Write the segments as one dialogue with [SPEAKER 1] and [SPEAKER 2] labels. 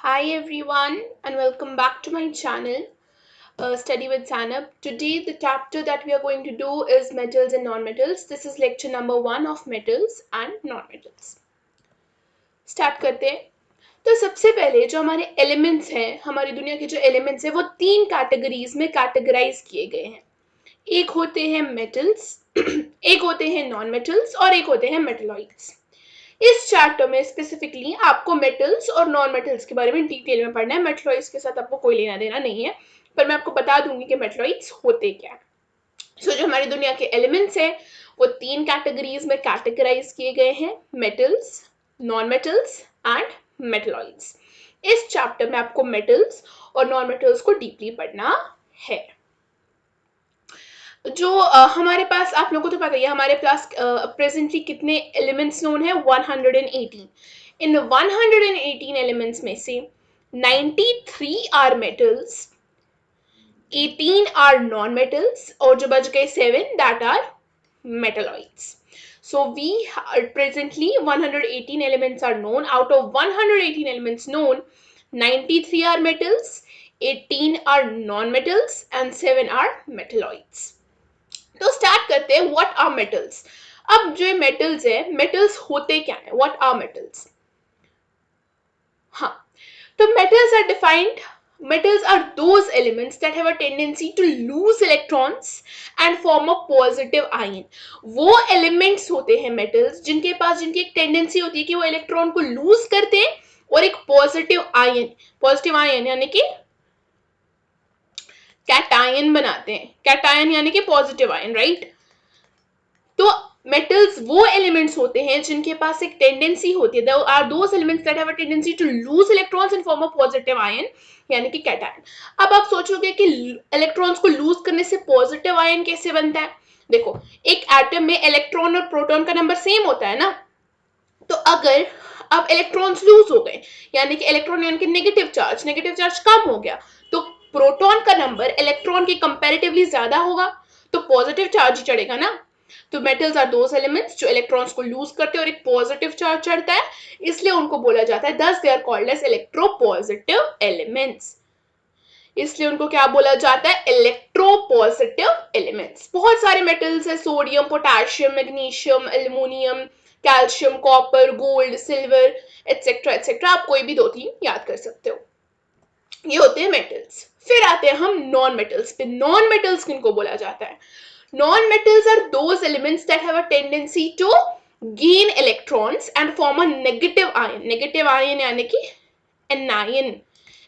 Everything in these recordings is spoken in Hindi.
[SPEAKER 1] Hi everyone and welcome back to my channel Study with Sanab. Today the chapter that we are going to do is metals and non-metals. This is lecture number 1 of metals and non-metals. Start करते हैं. तो सबसे पहले जो हमारे एलिमेंट्स हैं, हमारी दुनिया के जो एलिमेंट्स हैं वो तीन कैटेगरीज में कैटेगराइज किए गए हैं. एक होते हैं मेटल्स, एक होते हैं नॉन मेटल्स और एक होते हैं मेटलॉइड्स. इस चैप्टर में स्पेसिफिकली आपको मेटल्स और नॉन मेटल्स के बारे में डिटेल में पढ़ना है. मेटलॉइड्स के साथ आपको कोई लेना देना नहीं है, पर मैं आपको बता दूंगी कि मेटलॉइड्स होते क्या है. सो जो हमारी दुनिया के एलिमेंट्स हैं वो तीन कैटेगरीज में कैटेगराइज किए गए हैं: metals, non metals and metalloids. इस चैप्टर में आपको मेटल्स और नॉन मेटल्स को डीपली पढ़ना है. जो हमारे पास, आप लोगों को तो पता ही है, हमारे पास प्रेजेंटली कितने एलिमेंट्स नोन है? 118. इन 118 एलिमेंट्स में से 93 are metals, 18 are non metals और जो बच गए 7 that are metalloids. So we are presently 118 elements are known. Out of 118 elements known, 93 are metals, 18 are non-metals and 7 are metalloids. तो स्टार्ट करते हैं. What are metals? अब जो मेटल्स है, मेटल्स होते क्या है? What are metals? हाँ, तो metals are defined. Metals are those elements that have a tendency to lose electrons and form a positive ion. वो elements होते हैं metals जिनके पास, जिनकी एक tendency होती है कि वो इलेक्ट्रॉन को लूज करते हैं और एक पॉजिटिव आयन यानी कि कैटायन बनाते हैं. कैटायन यानी कि पॉजिटिव आयन, राइट? तो मेटल्स वो एलिमेंट्स होते हैं जिनके पास एक टेंडेंसी होती है. There are those elements that have a tendency to lose electrons and form a positive ion यानी कि कैटायन. अब आप सोचोगे कि इलेक्ट्रॉन्स को लूज करने से पॉजिटिव आयन कैसे बनता है? देखो, एक एटम में इलेक्ट्रॉन और प्रोटॉन का नंबर सेम होता है ना. तो अगर अब इलेक्ट्रॉन्स लूज हो गए यानी कि इलेक्ट्रॉन यानी कि नेगेटिव चार्ज कम हो गया, तो प्रोटॉन का नंबर इलेक्ट्रॉन के कंपैरेटिवली ज्यादा होगा, तो पॉजिटिव चार्ज ही चढ़ेगा ना. तो मेटल्स आर दोज एलिमेंट्स जो इलेक्ट्रॉन्स को लूज करते हैं और एक पॉजिटिव चार्ज चढ़ता है, इसलिए उनको बोला जाता है, thus they are called as electropositive elements. इसलिए उनको क्या बोला जाता है? Electropositive elements. बहुत सारे मेटल्स है: sodium, potassium, magnesium, aluminium, calcium, copper, gold, silver et cetera et cetera. आप कोई भी दो तीन याद कर सकते हो. ये होते हैं मेटल्स. फिर आते हैं हम नॉन मेटल्स पे. नॉन मेटल्स किनको बोला जाता है? Non-metals are those elements that have a tendency to gain electrons and form a negative ion. Negative ion यानी कि anion.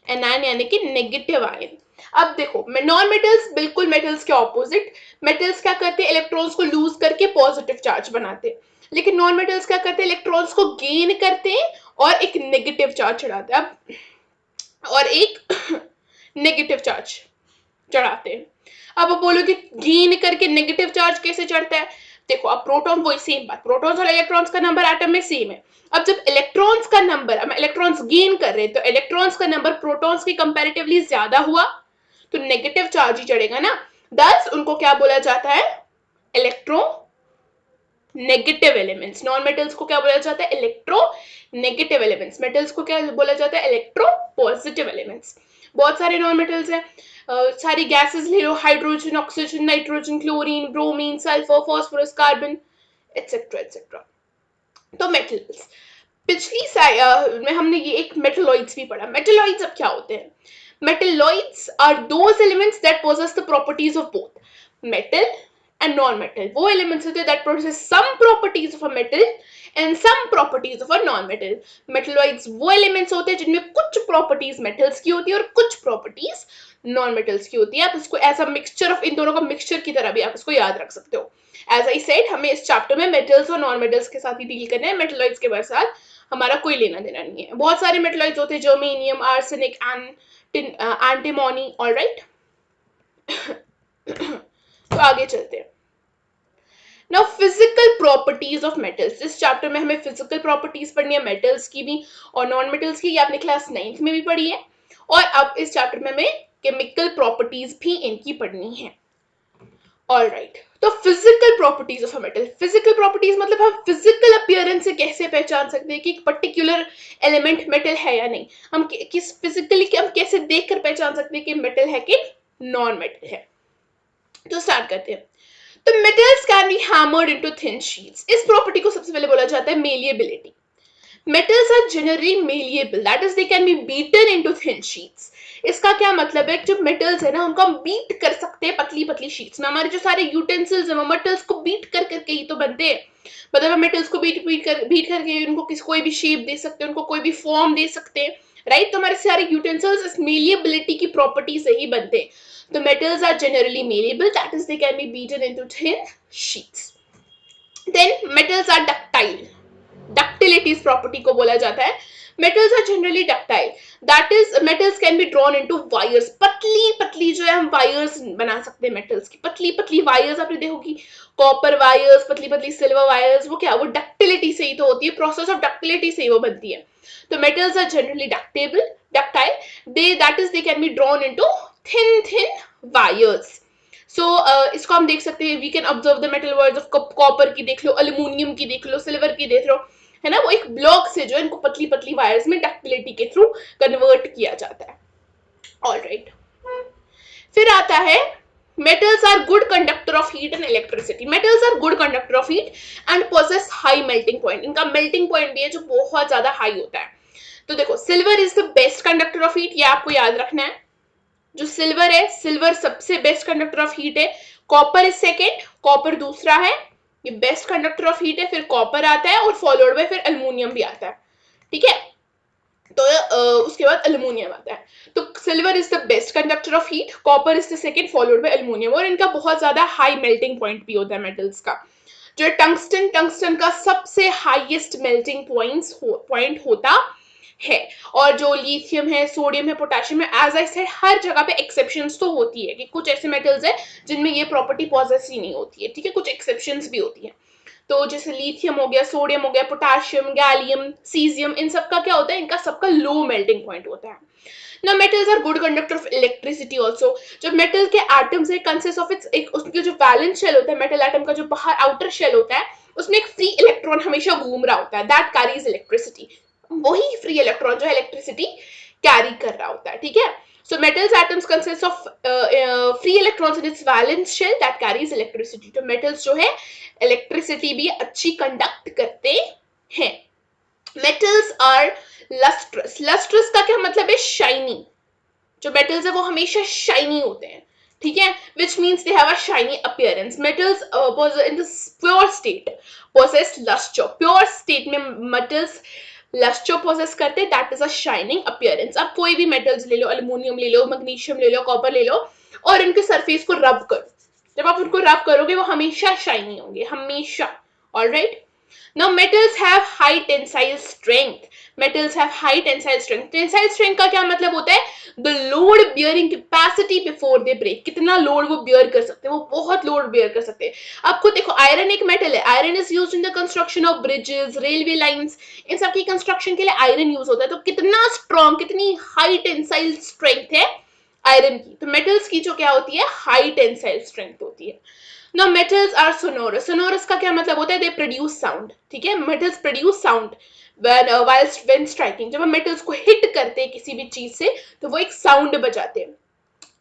[SPEAKER 1] Anion यानी कि negative ion. अब देखो, नॉन मेटल्स बिल्कुल मेटल्स के ऑपोजिट. मेटल्स क्या करते हैं? इलेक्ट्रॉन्स को लूज करके पॉजिटिव चार्ज बनाते हैं. लेकिन नॉन मेटल्स क्या करते हैं? इलेक्ट्रॉन्स को गेन करते हैं और एक नेगेटिव चार्ज चढ़ाते हैं. अब और एक नेगेटिव चार्ज चढ़ाते हैं. अब आप बोलोगे गेन करके नेगेटिव चार्ज कैसे चढ़ता है? देखो, अब प्रोटॉन, वही सेम बात, प्रोटॉन्स और इलेक्ट्रॉन्स का नंबर एटम में सेम है. अब जब इलेक्ट्रॉन्स का नंबर, अब इलेक्ट्रॉन्स गेन कर रहे हैं, तो इलेक्ट्रॉन्स का नंबर प्रोटॉन्स के कंपैरेटिवली ज्यादा हुआ, तो नेगेटिव चार्ज ही चढ़ेगा ना. दस उनको क्या बोला जाता है? Electro negative elements. Non metals को क्या बोला जाता है? Electro negative elements. मेटल्स को क्या बोला जाता है? Electro positive elements. बहुत सारे नॉन मेटल्स हैं. सारी गैसेस ले लो: hydrogen, oxygen, nitrogen, chlorine, bromine, sulphur, phosphorus, carbon etcetera etcetera. तो मेटल्स. पिछली में हमने ये एक मेटलॉइड्स भी पढ़ा. मेटलॉइड्स अब क्या होते हैं? Metalloids are those elements that possess the properties of both metal and non-metal. वो elements होते हैं that possess some properties of a metal and some properties of a non-metal. Metalloids वो elements होते हैं जिनमें कुछ properties metals की होती है और कुछ properties non-metals की होती है. आप इसको ऐसा mixture of, इन दोनों का mixture की तरह भी आप इसको याद रख सकते हो. As I said, हमें इस chapter में metals और non-metals के साथ ही deal करना है. Metalloids के साथ हमारा कोई लेना देना नहीं है. बहुत सारे metalloids होते हैं: germanium, arsenic, antimony. All right. तो आगे चलते हैं. Now physical properties of metals. इस चैप्टर में हमें physical properties पढ़नी है, metals की भी और non metals की. ये आपने क्लास 9th में भी पढ़ी है. और अब इस चैप्टर में हमें chemical properties भी इनकी पढ़नी है. ऑल राइट, तो physical properties of a metal, physical properties मतलब हम फिजिकल अपीयरेंस से कैसे पहचान सकते हैं कि एक पर्टिकुलर एलिमेंट मेटल है या नहीं, हम किस फिजिकली हम कैसे देखकर पहचान सकते हैं कि मेटल है कि नॉन मेटल है। तो स्टार्ट करते हैं। तो metals can B hammered into thin sheets, इस प्रॉपर्टी को सबसे पहले बोला जाता है malleability. Metals are generally malleable, that is they can be beaten into thin sheets. इसका क्या मतलब है, जो मेटल्स है ना उनको हम बीट कर सकते हैं पतली पतली शीट्स में। हमारे जो सारे यूटेंसिल्स हैं वो मेटल्स को बीट कर करके ही तो बनते हैं, मतलब हम मेटल्स को बीट करके उनको कोई भी शेप दे सकते हैं, उनको कोई भी फॉर्म दे सकते हैं, राइट। तो हमारे सारे यूटेंसिल्स इस मेलिएबिलिटी की प्रॉपर्टी से ही बनते हैं। तो metals are generally malleable, that is they can be beaten into thin sheets. Then metals are ductile, ductility इस प्रॉपर्टी को बोला जाता है। Metals are generally ductile, that is metals can be drawn into wires, पतली पतली जो है हम वायर्स बना सकते हैं मेटल्स की, पतली पतली वायर्स आपने देखोगी, कॉपर वायर्स, पतली पतली सिल्वर वायर्स, वो क्या, वो डक्टिलिटी से ही तो होती है, प्रोसेस ऑफ डक्टिलिटी से ही वो बनती है। तो metals are generally ductile, they that is they can be drawn into thin wires. इसको हम देख सकते हैं, we can observe the metal words of copper की देख लो, अल्यूमिनियम की देख लो, सिल्वर की देख लो, है ना, वो एक ब्लॉक से जो इनको पतली पतली वायर्स में डक्टिलिटी के थ्रू कन्वर्ट किया जाता है। ऑलराइट, फिर आता है metals are good conductor of heat and electricity. Metals are good conductor of heat and possess high melting point. इनका melting point भी है जो बहुत ज्यादा high होता है। तो देखो, silver is the best conductor of heat, ये आपको याद रखना है। जो सिल्वर है, सिल्वर सबसे बेस्ट कंडक्टर ऑफ हीट है। कॉपर इज सेकेंड, कॉपर दूसरा है, ये बेस्ट कंडक्टर ऑफ हीट है। फिर कॉपर आता है और फॉलोड बाय फिर अल्युमिनियम भी आता है, ठीक है। तो उसके बाद अल्युमिनियम आता है। तो silver is the best conductor of heat, copper is the second, followed by aluminium. और इनका बहुत ज्यादा हाई मेल्टिंग पॉइंट भी होता है मेटल्स का। जो टंगस्टन, टंगस्टन का सबसे हाईएस्ट मेल्टिंग पॉइंट होता है। और जो लिथियम है, सोडियम है, पोटेशियम है, एज आई सेड हर जगह पे एक्सेप्शंस तो होती है कि कुछ ऐसे मेटल्स है जिनमें ये प्रॉपर्टी पॉजेस ही नहीं होती है, ठीक है, कुछ एक्सेप्शंस भी होती है। तो जैसे लिथियम हो गया, सोडियम हो गया, पोटेशियम, गैलियम, सीजियम, इन सब का क्या होता है, इनका सबका लो मेल्टिंग पॉइंट होता है। Now metals are good conductor of electricity also. जो मेटल के एटम्स है कंसिस्ट ऑफ इट्स, एक उसके जो वैलेंस शेल होता है मेटल एटम का, जो बाहर आउटर शेल होता है, उसमें एक फ्री इलेक्ट्रॉन हमेशा घूम रहा होता है, दैट कैरीज इलेक्ट्रिसिटी। वही फ्री इलेक्ट्रॉन जो है इलेक्ट्रिसिटी कैरी कर रहा होता है, ठीक है। So metals atoms consist of free electrons in its valence shell that carries electricity. तो metals जो है इलेक्ट्रिसिटी भी अच्छी कंडक्ट करते हैं। metals are lustrous. lustrous का क्या मतलब है, शाइनी। जो metals है वो हमेशा शाइनी होते हैं, ठीक है, which means they have a shiny appearance. metals in the pure state possess luster. pure state में metals luster possess करते हैं, that is a shining appearance. अब कोई भी metals ले लो, अल्युमिनियम ले लो, मैग्नीशियम ले लो, कॉपर ले लो, और इनके सरफेस को रब करो। जब आप उनको रब करोगे वो हमेशा शाइनी होंगे, हमेशा। Alright, now metals have high tensile strength. metals have high tensile strength. tensile strength का क्या मतलब होता है, the load bearing capacity before they break. कितना लोड वो बेयर कर सकते हैं, वो बहुत लोड बेयर कर सकते हैं। आपको देखो, आयरन एक मेटल है, iron is used in the construction of bridges, railway lines, इन सब की कंस्ट्रक्शन के लिए आयरन यूज होता है। तो कितना स्ट्रॉन्ग, कितनी हाई टेंसाइल स्ट्रेंथ है आयरन की। तो मेटल्स की जो क्या होती है, हाई टेंसाइल स्ट्रेंथ होती है। Now metals are sonorous. Sonorous का क्या मतलब होता है, they produce sound, ठीक है। metals produce sound when striking. जब हम metals को hit करते हैं किसी भी चीज से तो वो एक sound बजाते हैं।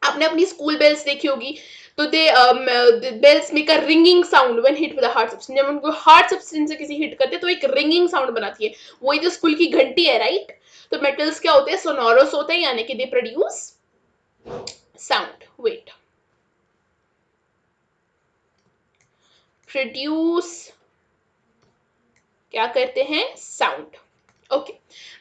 [SPEAKER 1] आपने अपनी स्कूल बेल्स देखी होगी, तो the bells make a ringing sound when hit with a hard substance. जब उनको hard substance से किसी hit करते हैं तो एक ringing sound बनाती है, वही तो स्कूल की घंटी है, राइट। तो metals क्या होते हैं, sonorous होते हैं, यानी कि they produce sound. wait, produce क्या करते हैं, sound. Okay,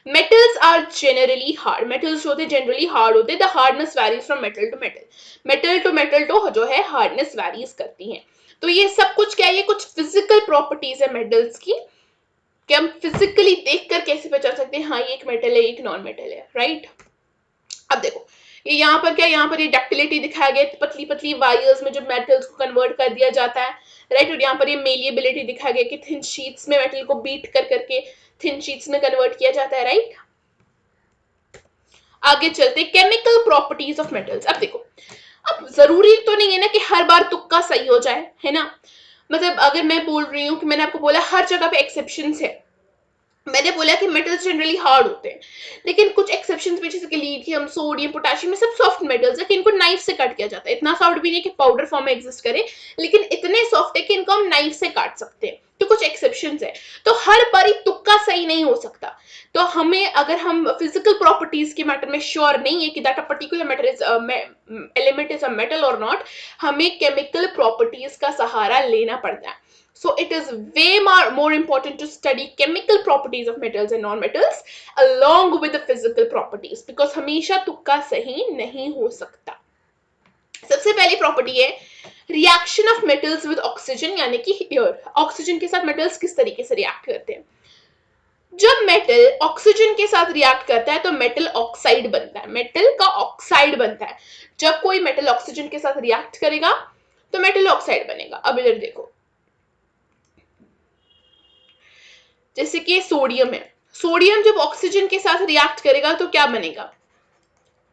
[SPEAKER 1] metals are generally hard. Metals होते हैं जनरली हार्ड होते हैं। The hardness varies from metal to metal, metal to metal तो जो है हार्डनेस वैरीज करती हैं। तो ये सब कुछ क्या है, ये कुछ फिजिकल प्रॉपर्टीज है मेटल्स की, कि हम फिजिकली देखकर कैसे पहचान सकते हैं, हाँ ये एक मेटल है, एक नॉन मेटल है, राइट। अब देखो, ये यहाँ पर क्या, यहाँ पर ये डक्टिलिटी दिखाया गया, पतली पतली वायर्स में जो मेटल्स को कन्वर्ट कर दिया जाता है, राइट। और यहाँ पर ये मेलिएबिलिटी दिखाया गया कि थिन शीट्स में मेटल को बीट कर करके थिन शीट्स में कन्वर्ट किया जाता है, राइट। आगे चलते केमिकल प्रॉपर्टीज ऑफ मेटल्स। अब देखो, अब जरूरी तो नहीं है ना कि हर बार तुक्का सही हो जाए, है ना। मतलब अगर मैं बोल रही हूँ कि मैंने आपको बोला हर जगह पे एक्सेप्शंस है, मैंने बोला कि मेटल्स जनरली हार्ड होते हैं, लेकिन कुछ एक्सेप्शंस भी जैसे कि लिथियम, सोडियम, पोटेशियम, में सब सॉफ्ट मेटल्स है कि इनको नाइफ से कट किया जाता है। इतना सॉफ्ट भी नहीं कि पाउडर फॉर्म में एग्जिस्ट करे, लेकिन इतने सॉफ्ट है कि इनको हम नाइफ से काट सकते हैं। तो कुछ एक्सेप्शंस है, तो हर बारी तुक्का सही नहीं हो सकता। तो हमें, अगर हम फिजिकल प्रॉपर्टीज के मैटर में श्योर नहीं है कि that a particular matter is element is a metal और नॉट, हमें केमिकल प्रॉपर्टीज का सहारा लेना पड़ता है। So it is way more important to study chemical properties of metals and non-metals along with the physical properties, because हमेशा तुक्का सही नहीं हो सकता। सबसे पहली प्रॉपर्टी है reaction of metals with oxygen, यानी कि ऑक्सीजन के साथ मेटल्स किस तरीके से रिएक्ट करते हैं। जब मेटल ऑक्सीजन के साथ रिएक्ट करता है तो मेटल ऑक्साइड बनता है, मेटल का ऑक्साइड बनता है। जब कोई मेटल ऑक्सीजन के साथ रिएक्ट करेगा तो मेटल ऑक्साइड बनेगा। अब इधर देखो, जैसे कि सोडियम है, सोडियम जब ऑक्सीजन के साथ रिएक्ट करेगा तो क्या बनेगा,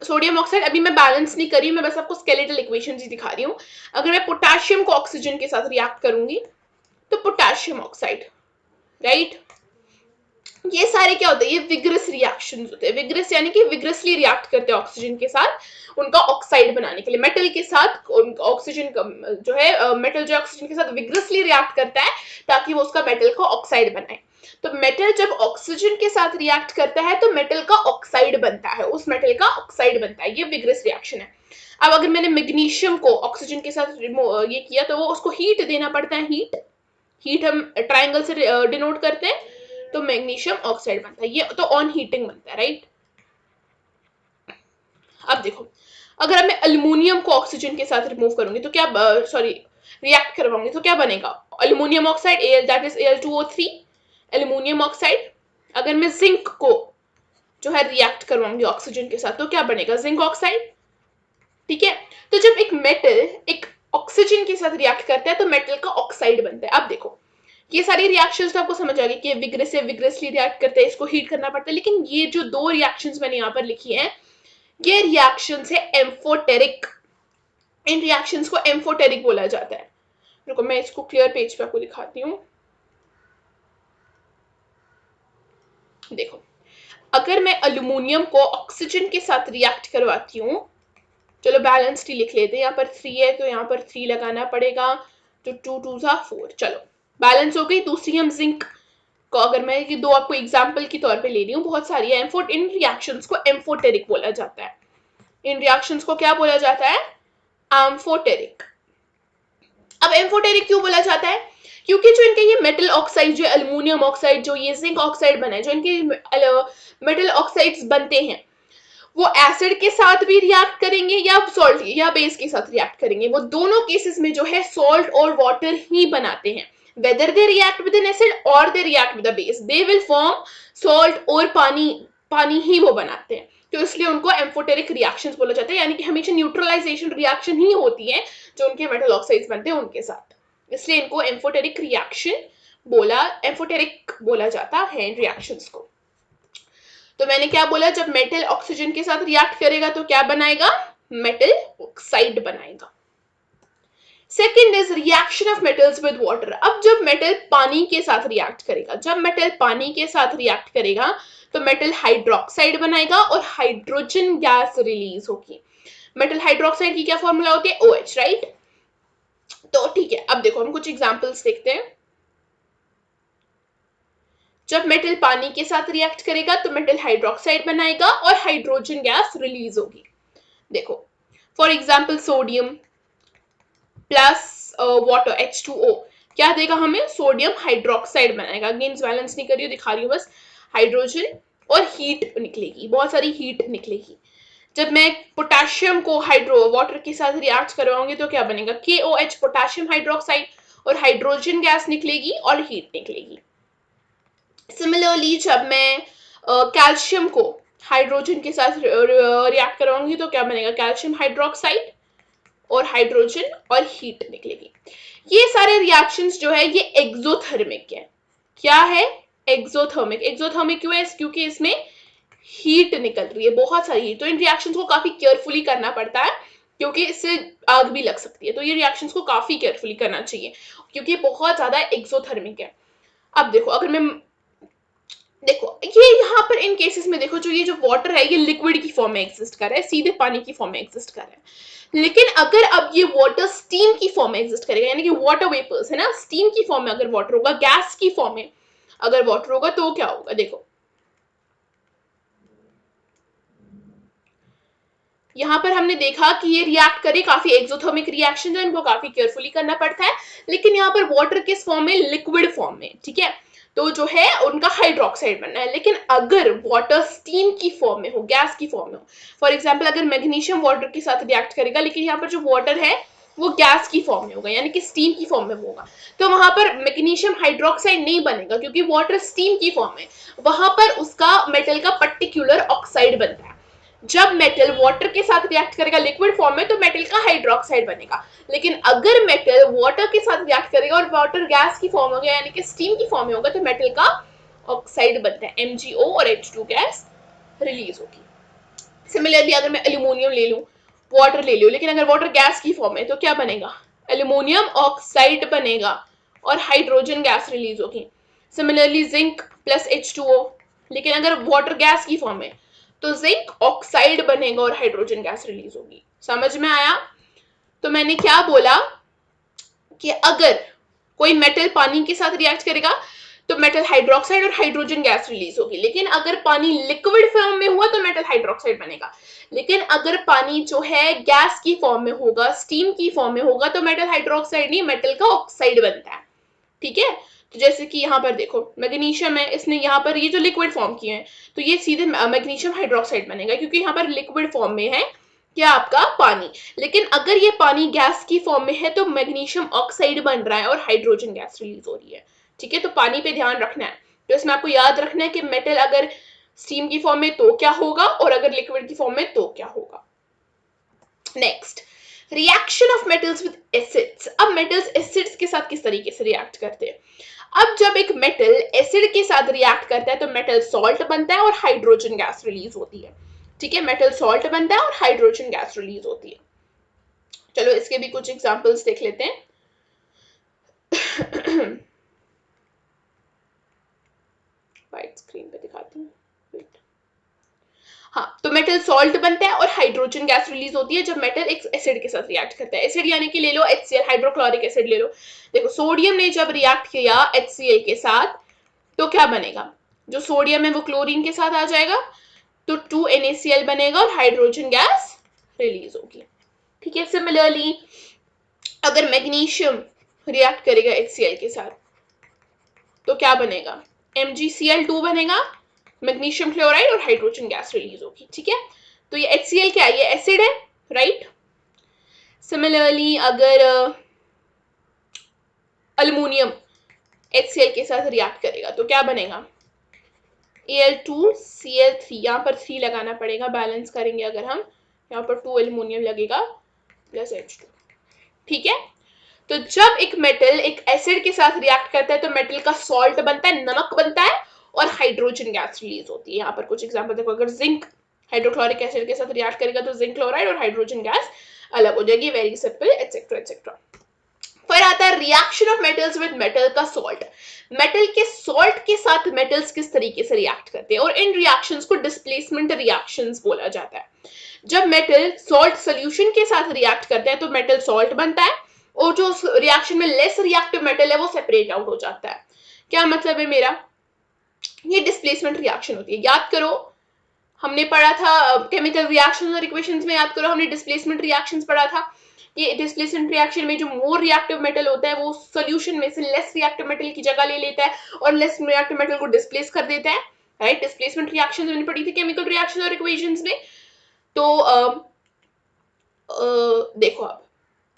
[SPEAKER 1] सोडियम ऑक्साइड। अभी मैं बैलेंस नहीं कर रही हूं, मैं बस आपको स्केलेटल इक्वेशन ही दिखा रही हूं। अगर मैं पोटेशियम को ऑक्सीजन के साथ रिएक्ट करूंगी तो पोटेशियम ऑक्साइड, राइट। ये सारे क्या होते हैं, ये विग्रस रिएक्शंस होते हैं। विग्रस यानी कि विग्रसली रिएक्ट करते हैं ऑक्सीजन के साथ उनका ऑक्साइड बनाने के लिए। मेटल के साथ ऑक्सीजन जो है, मेटल जो ऑक्सीजन के साथ विग्रसली रिएक्ट करता है ताकि वो उसका मेटल का ऑक्साइड बनाए। तो मेटल जब ऑक्सीजन के साथ रिएक्ट करता है तो मेटल का ऑक्साइड बनता है, उस मेटल का ऑक्साइड बनता है, ये विग्रस रिएक्शन है। अब अगर मैंने मैग्नीशियम को ऑक्सीजन के साथ ये किया तो वो उसको हीट देना पड़ता है, हीट हम ट्राइंगल से डिनोट करते हैं, तो मैग्नीशियम ऑक्साइड बनता है, ये तो ऑन हीटिंग बनता है, राइट। अब देखो, अगर मैं अल्युमिनियम को ऑक्सीजन के साथ रिमूव करूंगी तो क्या, रिएक्ट करवाऊंगी तो क्या बनेगा, aluminium oxide, that is Al2O3, aluminium oxide. अगर मैं जिंक को जो है रिएक्ट करवाऊंगी ऑक्सीजन के साथ तो क्या बनेगा, जिंक ऑक्साइड, ठीक है। तो जब एक मेटल एक ऑक्सीजन के साथ रिएक्ट करता है तो मेटल का ऑक्साइड बनता है। अब देखो, ये सारी रिएक्शंस तो आपको समझ आ गई कि विग्रसली रिएक्ट करते हैं, इसको हीट करना पड़ता है, लेकिन ये जो दो रिएक्शंस मैंने यहाँ पर लिखी हैं, ये रिएक्शंस है एम्फोटेरिक। इन रिएक्शंस को एम्फोटेरिक बोला जाता है। रुको मैं इसको क्लियर पेज पे आपको दिखाती हूँ। देखो, अगर मैं अल्युमिनियम को ऑक्सीजन के साथ रिएक्ट करवाती हूँ, चलो बैलेंस टी लिख लेते हैं, यहाँ पर 3 है तो यहाँ पर 3 लगाना पड़ेगा, तो 2 2 4, चलो बैलेंस हो गई। दूसरी हम जिंक को, अगर मैं ये दो आपको एग्जांपल के तौर पे ले रही हूँ, बहुत सारी है। इन रिएक्शंस को एम्फोटेरिक बोला जाता है। इन रिएक्शंस को क्या बोला जाता है, एम्फोटेरिक। अब एम्फोटेरिक क्यों बोला जाता है, क्योंकि जो इनके ये मेटल ऑक्साइड, जो अल्युमिनियम ऑक्साइड, जो ये जिंक ऑक्साइड बना है, जो इनके मेटल ऑक्साइड्स बनते हैं, वो एसिड के साथ भी रिएक्ट करेंगे या सॉल्ट या बेस के साथ रिएक्ट करेंगे। वो दोनों केसेस में जो है सॉल्ट और वाटर ही बनाते हैं। whether they react with an acid or they react with a base, they will form salt और पानी ही वो बनाते हैं। तो इसलिए उनको एम्फोटेरिक रिएक्शंस बोला जाता है, यानी कि हमेशा न्यूट्रलाइजेशन रिएक्शन ही होती है जो उनके मेटल ऑक्साइड्स बनते हैं उनके साथ, इसलिए इनको एम्फोटेरिक बोला जाता है इन रिएक्शंस को। तो मैंने क्या बोला, जब मेटल ऑक्सीजन के साथ रिएक्ट करेगा तो क्या बनाएगा, मेटल ऑक्साइड बनाएगा। Second is reaction of metals with water. अब जब मेटल पानी के साथ रिएक्ट करेगा, तो मेटल हाइड्रोक्साइड बनाएगा और हाइड्रोजन गैस रिलीज होगी। मेटल हाइड्रोक्साइड की क्या फॉर्मूला होती है, OH, राइट। तो ठीक है, अब देखो हम कुछ एग्जांपल्स देखते हैं। जब मेटल पानी के साथ रिएक्ट करेगा तो मेटल हाइड्रोक्साइड बनाएगा और हाइड्रोजन गैस रिलीज होगी। देखो for example sodium plus water H2O क्या देगा हमें, सोडियम हाइड्रोक्साइड बनाएगा। अगेन बैलेंस नहीं कर रही हूँ, दिखा रही हूँ बस। हाइड्रोजन और हीट निकलेगी, बहुत सारी हीट निकलेगी। जब मैं पोटेशियम को वाटर के साथ रिएक्ट करवाऊंगी तो क्या बनेगा, KOH पोटेशियम हाइड्रोक्साइड, और हाइड्रोजन गैस निकलेगी और हीट निकलेगी। सिमिलरली जब मैं कैल्शियम को हाइड्रोजन के साथ रिएक्ट करवाऊंगी तो क्या बनेगा, कैल्शियम हाइड्रोक्साइड और हाइड्रोजन और हीट निकलेगी। ये सारे रिएक्शंस जो है ये एक्सोथर्मिक है। क्या है, एक्सोथर्मिक। एक्सोथर्मिक क्यों है, क्योंकि इसमें हीट निकल रही है, बहुत सारी हीट। तो इन रिएक्शंस को काफी केयरफुली करना पड़ता है क्योंकि इससे आग भी लग सकती है। तो ये रिएक्शंस को काफी केयरफुली करना चाहिए क्योंकि बहुत ज्यादा एक्सोथर्मिक है। अब देखो अगर मैं देखो ये यहाँ पर इन केसेस में देखो जो ये जो वाटर है ये लिक्विड की फॉर्म में एग्जिस्ट कर रहा है, सीधे पानी की फॉर्म में एग्जिस्ट कर रहा है। लेकिन अगर अब ये वाटर स्टीम की फॉर्म में एग्जिस्ट करेगा, यानी कि वाटर वेपर्स है ना, स्टीम की फॉर्म में अगर वाटर होगा, गैस की फॉर्म में अगर वाटर होगा तो क्या होगा? देखो यहाँ पर हमने देखा कि ये रिएक्ट करे, काफी एक्सोथर्मिक रिएक्शन है, इनको काफी केयरफुली करना पड़ता है। लेकिन यहाँ पर वाटर किस फॉर्म में? लिक्विड फॉर्म में, ठीक है। तो जो है उनका हाइड्रोक्साइड बनना है। लेकिन अगर वाटर स्टीम की फॉर्म में हो, गैस की फॉर्म में हो, फॉर एग्जाम्पल अगर मैग्नीशियम वाटर के साथ रिएक्ट करेगा, लेकिन यहाँ पर जो वाटर है वो गैस की फॉर्म में होगा, यानी कि स्टीम की फॉर्म में होगा, तो वहां पर मैग्नीशियम हाइड्रोक्साइड नहीं बनेगा क्योंकि वाटर स्टीम की फॉर्म में, वहां पर उसका मेटल का पर्टिकुलर ऑक्साइड बनता है। जब मेटल वाटर के साथ रिएक्ट करेगा लिक्विड फॉर्म में तो मेटल का हाइड्रोक्साइड बनेगा। लेकिन अगर मेटल वाटर के साथ रिएक्ट करेगा और वाटर गैस की फॉर्म हो गया, यानी कि स्टीम की फॉर्म में होगा, तो मेटल का ऑक्साइड बनता है, MgO और H2 गैस रिलीज होगी। सिमिलरली अगर मैं एल्यूमिनियम ले लूं, वाटर ले लूं, लेकिन अगर वाटर गैस की फॉर्म में तो क्या बनेगा? एल्यूमिनियम ऑक्साइड बनेगा और हाइड्रोजन गैस रिलीज होगी। सिमिलरली जिंक प्लस H2O, लेकिन अगर वाटर गैस की फॉर्म में तो जिंक ऑक्साइड बनेगा और हाइड्रोजन गैस रिलीज होगी। समझ में आया? तो मैंने क्या बोला कि अगर कोई मेटल पानी के साथ रिएक्ट करेगा तो मेटल हाइड्रोक्साइड और हाइड्रोजन गैस रिलीज होगी। लेकिन अगर पानी लिक्विड फॉर्म में हुआ तो मेटल हाइड्रोक्साइड बनेगा। लेकिन अगर पानी जो है गैस की फॉर्म में होगा, स्टीम की फॉर्म में होगा, तो मेटल हाइड्रोक्साइड नहीं, मेटल का ऑक्साइड बनता है, ठीक है। तो जैसे कि यहाँ पर देखो मैग्नीशियम है, इसने यहाँ पर ये जो लिक्विड फॉर्म किए हैं, तो ये सीधे मैग्नीशियम हाइड्रोक्साइड बनेगा क्योंकि यहाँ पर लिक्विड फॉर्म में है क्या? आपका पानी। लेकिन अगर ये पानी गैस की फॉर्म में है तो मैग्नीशियम ऑक्साइड बन रहा है और हाइड्रोजन गैस रिलीज हो रही है, ठीक है। तो पानी पे ध्यान रखना है। तो इसमें आपको याद रखना है कि मेटल अगर स्टीम की फॉर्म में तो क्या होगा और अगर लिक्विड की फॉर्म में तो क्या होगा। Next, reaction of metals with acids. अब मेटल्स एसिड्स के साथ किस तरीके से रिएक्ट करते हैं? अब जब एक मेटल एसिड के साथ रिएक्ट करता है तो मेटल सॉल्ट बनता है और हाइड्रोजन गैस रिलीज होती है, ठीक है। मेटल सॉल्ट बनता है और हाइड्रोजन गैस रिलीज होती है। चलो इसके भी कुछ एग्जांपल्स देख लेते हैं। व्हाइट स्क्रीन पे दिखाती हूँ। हाँ, तो मेटल सॉल्ट बनता है और हाइड्रोजन गैस रिलीज होती है जब मेटल एक एसिड के साथ रिएक्ट करता है। एसिड यानी कि ले लो HCl, हाइड्रोक्लोरिक एसिड ले लो। देखो सोडियम ने जब रिएक्ट किया HCl के साथ तो क्या बनेगा? जो सोडियम है वो क्लोरीन के साथ आ जाएगा तो 2NaCl बनेगा और हाइड्रोजन गैस रिलीज होगी, ठीक है। सिमिलरली अगर मैग्नीशियम रिएक्ट करेगा HCl के साथ तो क्या बनेगा? MgCl2 बनेगा, मैग्नीशियम क्लोराइड और हाइड्रोजन गैस रिलीज होगी, ठीक है। तो ये HCl क्या है? ये एसिड है, राइट। सिमिलरली अगर अल्युमिनियम HCl के साथ रिएक्ट करेगा तो क्या बनेगा? Al2Cl3, यहाँ पर 3 लगाना पड़ेगा, बैलेंस करेंगे अगर हम, यहाँ पर 2 एल्युमिनियम लगेगा प्लस H2, ठीक है। तो जब एक मेटल एक एसिड के साथ रिएक्ट करता है तो मेटल का सॉल्ट बनता है, नमक बनता है और हाइड्रोजन गैस रिलीज होती है। यहाँ पर कुछ एग्जांपल देखो, अगर जिंक हाइड्रोक्लोरिक एसिड के साथ रिएक्ट करेगा तो जिंक क्लोराइड और हाइड्रोजन गैस अलग हो जाएगी, वेरी सिंपल, एटसेट्रा एटसेट्रा। फिर आता है reaction of metals with metal का सॉल्ट। मेटल के सॉल्ट के साथ मेटल्स किस तरीके से रिएक्ट करते हैं और इन रिएक्शंस को डिस्प्लेसमेंट रिएक्शंस बोला जाता है। जब मेटल सॉल्ट सोल्यूशन के साथ रिएक्ट करते हैं तो मेटल सॉल्ट बनता है और जो रिएक्शन में लेस रिएक्टिव मेटल है वो सेपरेट आउट हो जाता है। क्या मतलब है मेरा? ये डिस्प्लेसमेंट रिएक्शन होती है। याद करो हमने पढ़ा था केमिकल रिएक्शंस और इक्वेशंस में, याद करो हमने डिस्प्लेसमेंट रिएक्शंस पढ़ा था कि डिस्प्लेसमेंट रिएक्शन में जो मोर रिएक्टिव मेटल होता है वो सॉल्यूशन में से लेस रिएक्टिव मेटल की जगह ले लेता है और लेस रिएक्टिव मेटल को डिस्प्लेस कर देता है, राइट। डिस्प्लेसमेंट रिएक्शंस मैंने पढ़ी थी केमिकल रिएक्शन और इक्वेशंस में। तो देखो अब,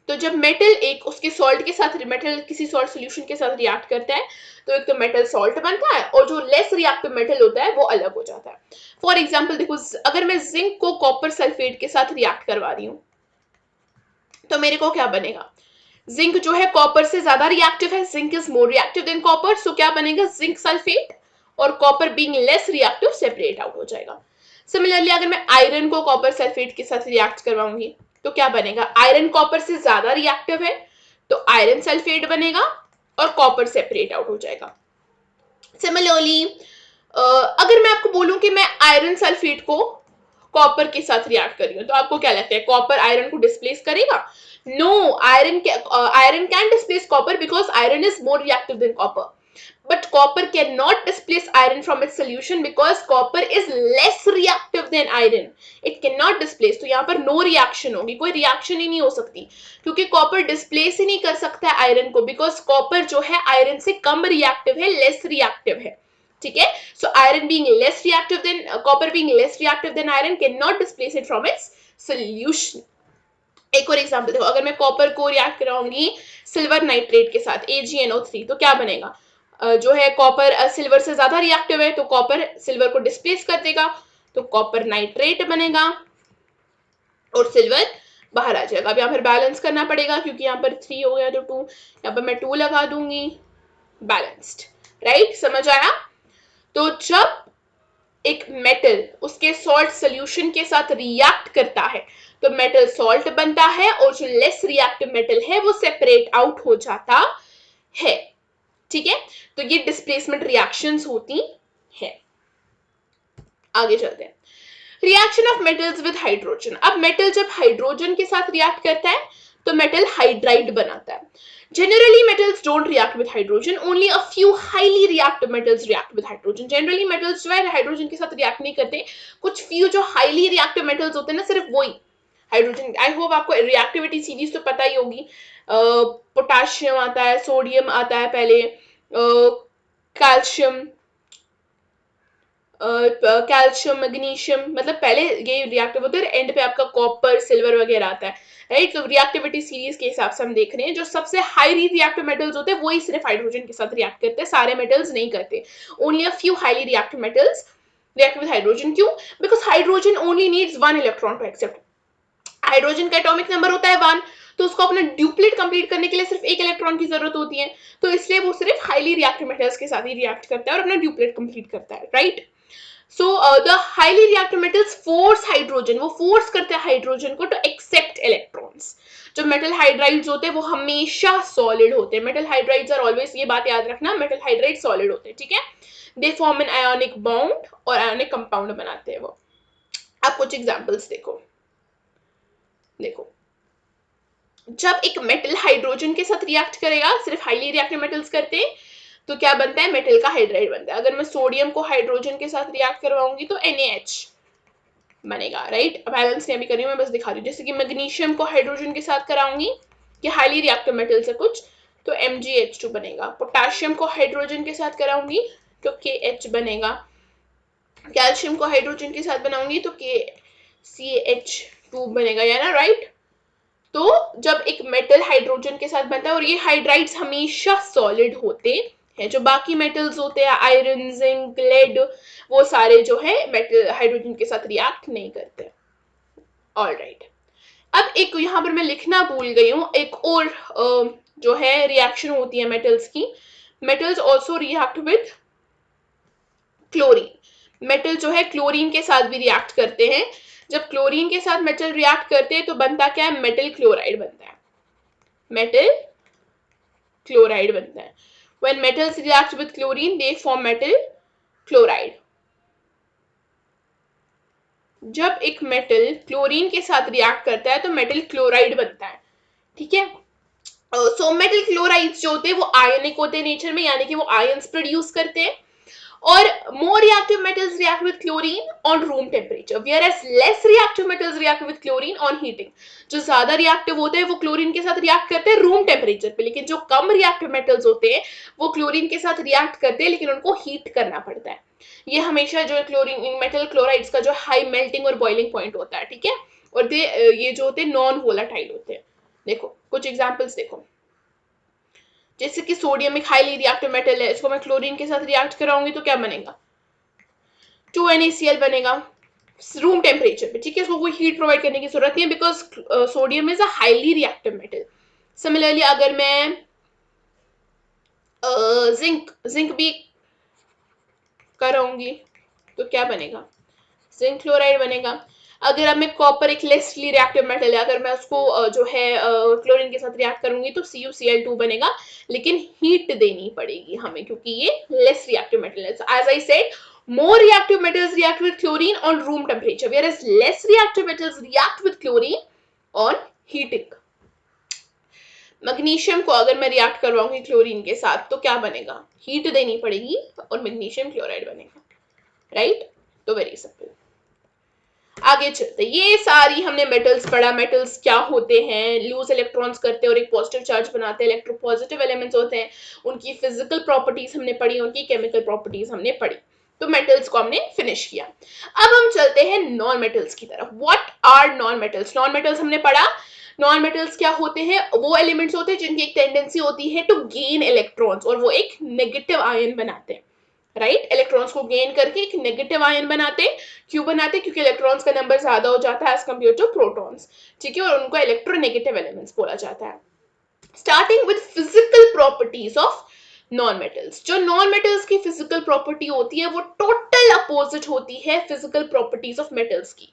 [SPEAKER 1] तो जब मेटल एक उसके सॉल्ट के साथ, मेटल किसी सॉल्ट सॉल्यूशन के साथ रिएक्ट करता है तो एक तो मेटल सॉल्ट बनता है और जो लेस रिएक्टिव मेटल होता है वो अलग हो जाता है। फॉर एग्जांपल देखो, अगर मैं जिंक को कॉपर सल्फेट के साथ रिएक्ट करवा रही हूं तो मेरे को क्या बनेगा? जिंक जो है कॉपर से ज्यादा रिएक्टिव है, zinc is more reactive than copper, so क्या बनेगा? जिंक सल्फेट, और copper being less reactive separate out हो जाएगा। सिमिलरली अगर मैं आयरन को कॉपर सल्फेट के साथ रिएक्ट करवाऊंगी तो क्या बनेगा, आयरन कॉपर से ज्यादा रिएक्टिव है तो आयरन सल्फेट बनेगा और कॉपर सेपरेट आउट हो जाएगा। सिमिलरली अगर मैं आपको बोलूं कि मैं आयरन सल्फेट को कॉपर के साथ रिएक्ट कर रही हूं तो आपको क्या लगता है, कॉपर आयरन को डिस्प्लेस करेगा? No, iron can displace copper because iron is more reactive than copper, but copper cannot displace iron from its solution because copper is less reactive than iron. It cannot displace, तो यहाँ पर no reaction होगी, कोई reaction ही नहीं हो सकती क्योंकि copper displace ही नहीं कर सकता है iron को, because copper जो है iron से कम reactive है, less reactive है, ठीक है। So iron being less reactive than copper being less reactive than iron cannot displace it from its solution. एक और एग्जांपल देखो, अगर मैं कॉपर को रिएक्ट कराऊंगी सिल्वर नाइट्रेट के साथ AgNO3 तो क्या बनेगा, जो है कॉपर सिल्वर से ज्यादा रिएक्टिव है तो कॉपर सिल्वर को डिस्प्लेस कर देगा तो कॉपर नाइट्रेट बनेगा और सिल्वर बाहर आ जाएगा। अब यहाँ पर बैलेंस करना पड़ेगा क्योंकि यहाँ पर 3 हो गया तो 2, यहाँ पर मैं 2 लगा दूंगी, बैलेंस्ड, राइट, समझ आया। तो जब एक मेटल उसके सॉल्ट सोल्यूशन के साथ रिएक्ट करता है तो मेटल सॉल्ट बनता है और जो लेस रिएक्टिव मेटल है वो सेपरेट आउट हो जाता है, ठीक है। तो ये डिस्प्लेसमेंट रिएक्शंस होती है। आगे चलते हैं, reaction of metals with hydrogen. अब मेटल जब हाइड्रोजन के साथ रिएक्ट करता है तो मेटल हाइड्राइड बनाता है। Generally, metals don't react with hydrogen. Only a few highly reactive metals react with hydrogen. Generally, metals जो है हाइड्रोजन के साथ रिएक्ट नहीं करते, कुछ few जो highly reactive metals होते हैं ना, सिर्फ वही हाइड्रोजन। आई होप आपको रिएक्टिविटी सीरीज तो पता ही होगी, पोटाशियम आता है, सोडियम आता है पहले, कैल्शियम, कैल्शियम, मैग्नीशियम, मतलब पहले ये रिएक्टिव होते हैं, एंड पे आपका कॉपर सिल्वर वगैरह आता है, राइट। तो रिएक्टिविटी सीरीज के हिसाब से हम देख रहे हैं जो सबसे हाईली रिएक्टिव मेटल्स होते हैं वही सिर्फ हाइड्रोजन के साथ रिएक्ट करते हैं, सारे मेटल्स नहीं करते। Only a few highly reactive metals react with hydrogen. क्यों? Because hydrogen only needs 1 electron to accept. Hydrogen का एटॉमिक नंबर होता है 1, तो उसको अपना ड्यूप्लेट कंप्लीट करने के लिए सिर्फ 1 इलेक्ट्रॉन की जरूरत होती है, तो इसलिए वो सिर्फ हाईली रिएक्टिव मेटल्स के साथ ही रिएक्ट करता है और अपना ड्यूप्लेट कंप्लीट करता है, right. So the highly reactive metals force hydrogen, वो force करते हैं हाइड्रोजन को to accept electrons। जो मेटल हाइड्राइड्स होते हैं वो हमेशा सॉलिड होते हैं, मेटल हाइड्राइड्स आर ऑलवेज, ये बात याद रखना, मेटल हाइड्राइड सॉलिड होते हैं, ठीक है। They form an ionic bond और आयोनिक कंपाउंड बनाते हैं वो। आप कुछ एग्जांपल्स देखो, जब एक मेटल हाइड्रोजन के साथ रिएक्ट करेगा, सिर्फ हाईली रिएक्टिव मेटल्स करते हैं, तो क्या बनता है, मेटल का हाइड्राइड बनता है। अगर मैं सोडियम को हाइड्रोजन के साथ रिएक्ट करवाऊंगी तो NaH बनेगा, राइट। बैलेंस नहीं अभी कर रही हूँ, मैं बस दिखा रही हूँ। जैसे कि मैग्नीशियम को हाइड्रोजन के साथ कराऊंगी, ये हाईली रिएक्टिव मेटल से कुछ, तो MgH2 बनेगा। पोटेशियम को हाइड्रोजन के साथ कराऊंगी तो KH बनेगा। कैल्शियम को हाइड्रोजन के साथ बनाऊंगी तो CH2 बनेगा, या ना, राइट। तो जब एक मेटल हाइड्रोजन के साथ बनता है, और ये हाइड्राइड्स हमेशा सॉलिड होते हैं, जो बाकी मेटल्स होते हैं आयरन, जिंक, लेड, वो सारे जो है मेटल हाइड्रोजन के साथ रिएक्ट नहीं करते। ऑलराइट, अब एक यहाँ पर मैं लिखना भूल गई हूँ, एक और जो है रिएक्शन होती है मेटल्स की। Metals also react with chlorine. Metal जो है क्लोरीन के साथ भी रिएक्ट करते हैं। जब क्लोरीन के साथ मेटल रिएक्ट करते हैं तो बनता क्या है, मेटल क्लोराइड बनता है, मेटल क्लोराइड बनता है। When metals react with chlorine, they form metal chloride. जब एक मेटल क्लोरीन के साथ रिएक्ट करता है तो मेटल क्लोराइड बनता है, ठीक है। सो मेटल क्लोराइड्स जो होते हैं वो आयनिक होते हैं नेचर में, यानी कि वो आयंस प्रोड्यूस करते हैं। और more reactive metals react with chlorine on room temperature, whereas less reactive metals react with chlorine on heating. जो ज्यादा रिएक्टिव होते हैं वो क्लोरीन के साथ रिएक्ट करते हैं रूम टेम्परेचर पे, लेकिन जो कम रिएक्टिव मेटल्स होते हैं वो क्लोरीन के साथ रिएक्ट करते हैं लेकिन उनको हीट करना पड़ता है। ये हमेशा जो क्लोरीन मेटल क्लोराइड्स का जो हाई मेल्टिंग और बॉइलिंग पॉइंट होता है, ठीक है। और ये जो होते हैं नॉन वोलाटाइल होते हैं। देखो कुछ एग्जाम्पल्स देखो, जैसे कि सोडियम एक हाईली रिएक्टिव मेटल है, इसको मैं क्लोरीन के साथ रिएक्ट कराऊंगी तो क्या बनेगा, 2NaCl बनेगा रूम टेम्परेचर पे, ठीक है। इसको कोई हीट प्रोवाइड करने की जरूरत नहीं है because sodium is a highly reactive metal. Similarly अगर मैं जिंक भी कराऊंगी तो क्या बनेगा, जिंक क्लोराइड बनेगा। अगर अब मैं कॉपर एक लेसली रिएक्टिव मेटल है, अगर मैं उसको जो है क्लोरीन के साथ रिएक्ट करूंगी तो CuCl2 बनेगा, लेकिन हीट देनी पड़ेगी हमें क्योंकि ये लेस रिएक्टिव मेटल है. As I said, more reactive metals react with chlorine on room temperature, whereas less reactive metals react with chlorine on heating. Magnesium को अगर मैं रिएक्ट करवाऊंगी क्लोरीन के साथ तो क्या बनेगा, हीट देनी पड़ेगी और मैग्नीशियम क्लोराइड बनेगा, राइट? तो वेरी सिंपल. आगे चलते, ये सारी हमने मेटल्स पढ़ा. मेटल्स क्या होते हैं, लूज इलेक्ट्रॉन्स करते हैं और एक पॉजिटिव चार्ज बनाते हैं, इलेक्ट्रोपॉजिटिव एलिमेंट्स होते हैं, उनकी फिजिकल प्रॉपर्टीज हमने पढ़ी, उनकी केमिकल प्रॉपर्टीज हमने पढ़ी. तो मेटल्स को हमने फिनिश किया. अब हम चलते हैं नॉन मेटल्स की तरफ. What are non metals? Non metals हमने पढ़ा. नॉन मेटल्स क्या होते हैं? वो एलिमेंट्स होते हैं जिनकी एक टेंडेंसी होती है टू गेन इलेक्ट्रॉन्स और वो एक नेगेटिव आयन बनाते हैं, राइट? इलेक्ट्रॉन्स को गेन करके एक नेगेटिव आयन बनाते. क्यों बनाते? क्योंकि इलेक्ट्रॉन्स का नंबर ज्यादा हो जाता है एज कंपेयर टू प्रोटॉन्स, ठीक है, और उनको इलेक्ट्रोनेगेटिव एलिमेंट्स बोला जाता है. Starting with physical properties of non metals. जो नॉन मेटल्स की फिजिकल प्रॉपर्टी होती है वो टोटल अपोजिट होती है फिजिकल प्रॉपर्टीज ऑफ मेटल्स की.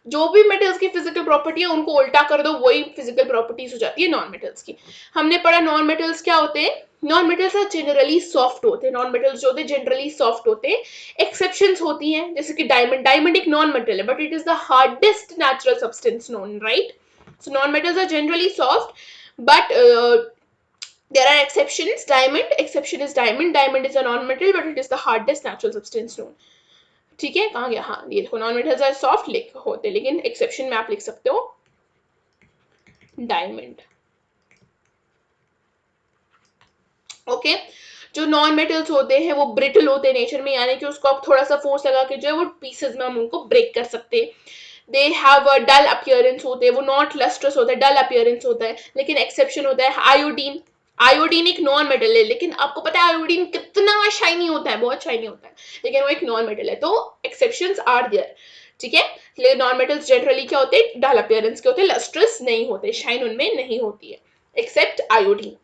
[SPEAKER 1] जो भी मेटल्स की फिजिकल प्रॉपर्टी है उनको उल्टा कर दो, वही फिजिकल प्रॉपर्टीज हो जाती है नॉन मेटल्स की. हमने पढ़ा नॉन मेटल्स क्या होते हैं. नॉन मेटल्स जनरली सॉफ्ट होते हैं. नॉन मेटल्स जो होते हैं जनरली सॉफ्ट होते हैं. एक्सेप्शंस होती हैं, जैसे कि डायमंड. डायमंड एक नॉन मेटल है but it is the hardest natural substance known, right? So non metals are generally soft but there are exceptions. Diamond, exception is diamond. Diamond is a non-metal but it is the hardest natural substance known. ठीक है, कहाँ गया? हाँ, ये देखो, नॉन मेटल्स आर सॉफ्ट होते लेकिन एक्सेप्शन में आप लिख सकते हो डायमंड. ओके. जो नॉन मेटल्स होते हैं वो ब्रिटल होते हैं नेचर में, यानी कि उसको आप थोड़ा सा फोर्स लगा के जो है वो पीसेस में हम उनको ब्रेक कर सकते हैं. They have a dull appearance होते हैं, वो नॉट लस्ट्रस होता है, डल अपीयरेंस होता है. लेकिन एक्सेप्शन होता है आयोडीन. आयोडीन एक नॉन मेटल है, लेकिन आपको पता है आयोडीन कितना शाइनी होता है, बहुत शाइनी होता है, लेकिन वो एक नॉन मेटल है. तो एक्सेप्शंस आर देयर, ठीक है. लेकिन नॉन मेटल्स जनरली क्या होते हैं, डल अपीयरेंस के होते हैं, लस्ट्रस नहीं होते, शाइन उनमें नहीं होती है, एक्सेप्ट आयोडीन.